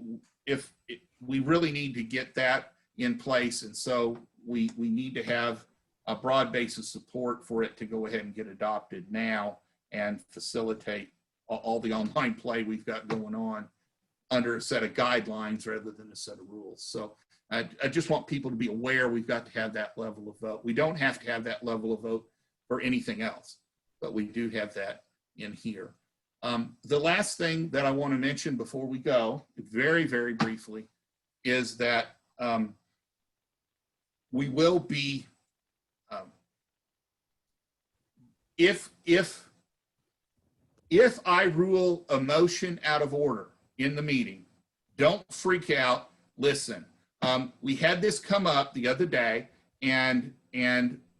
really need to get that in place. And so we need to have a broad base of support for it to go ahead and get adopted now and facilitate all the online play we've got going on under a set of guidelines rather than a set of rules. So I just want people to be aware we've got to have that level of vote. We don't have to have that level of vote for anything else, but we do have that in here. The last thing that I want to mention before we go, very, very briefly, is that we will be, if I rule a motion out of order in the meeting, don't freak out, listen. We had this come up the other day, and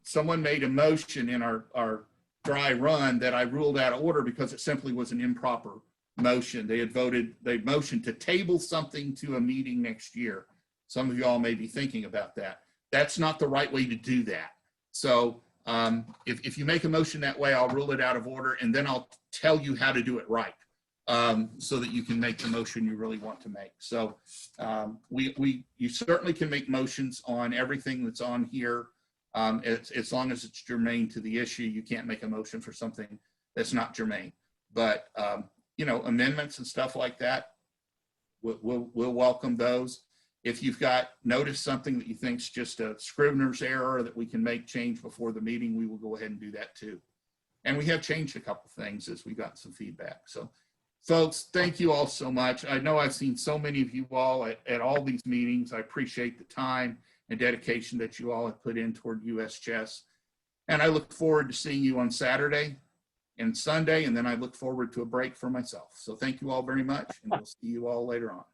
someone made a motion in our dry run that I ruled out of order because it simply was an improper motion. They motioned to table something to a meeting next year. Some of you all may be thinking about that. That's not the right way to do that. So if you make a motion that way, I'll rule it out of order, and then I'll tell you how to do it right, so that you can make the motion you really want to make. So you certainly can make motions on everything that's on here. As long as it's germane to the issue. You can't make a motion for something that's not germane. But amendments and stuff like that, we'll welcome those. If you've noticed something that you think's just a Scrivener's error that we can make change before the meeting, we will go ahead and do that too. And we have changed a couple things as we got some feedback. So folks, thank you all so much. I know I've seen so many of you all at all these meetings. I appreciate the time and dedication that you all have put in toward US Chess. And I look forward to seeing you on Saturday and Sunday, and then I look forward to a break for myself. So thank you all very much, and we'll see you all later on.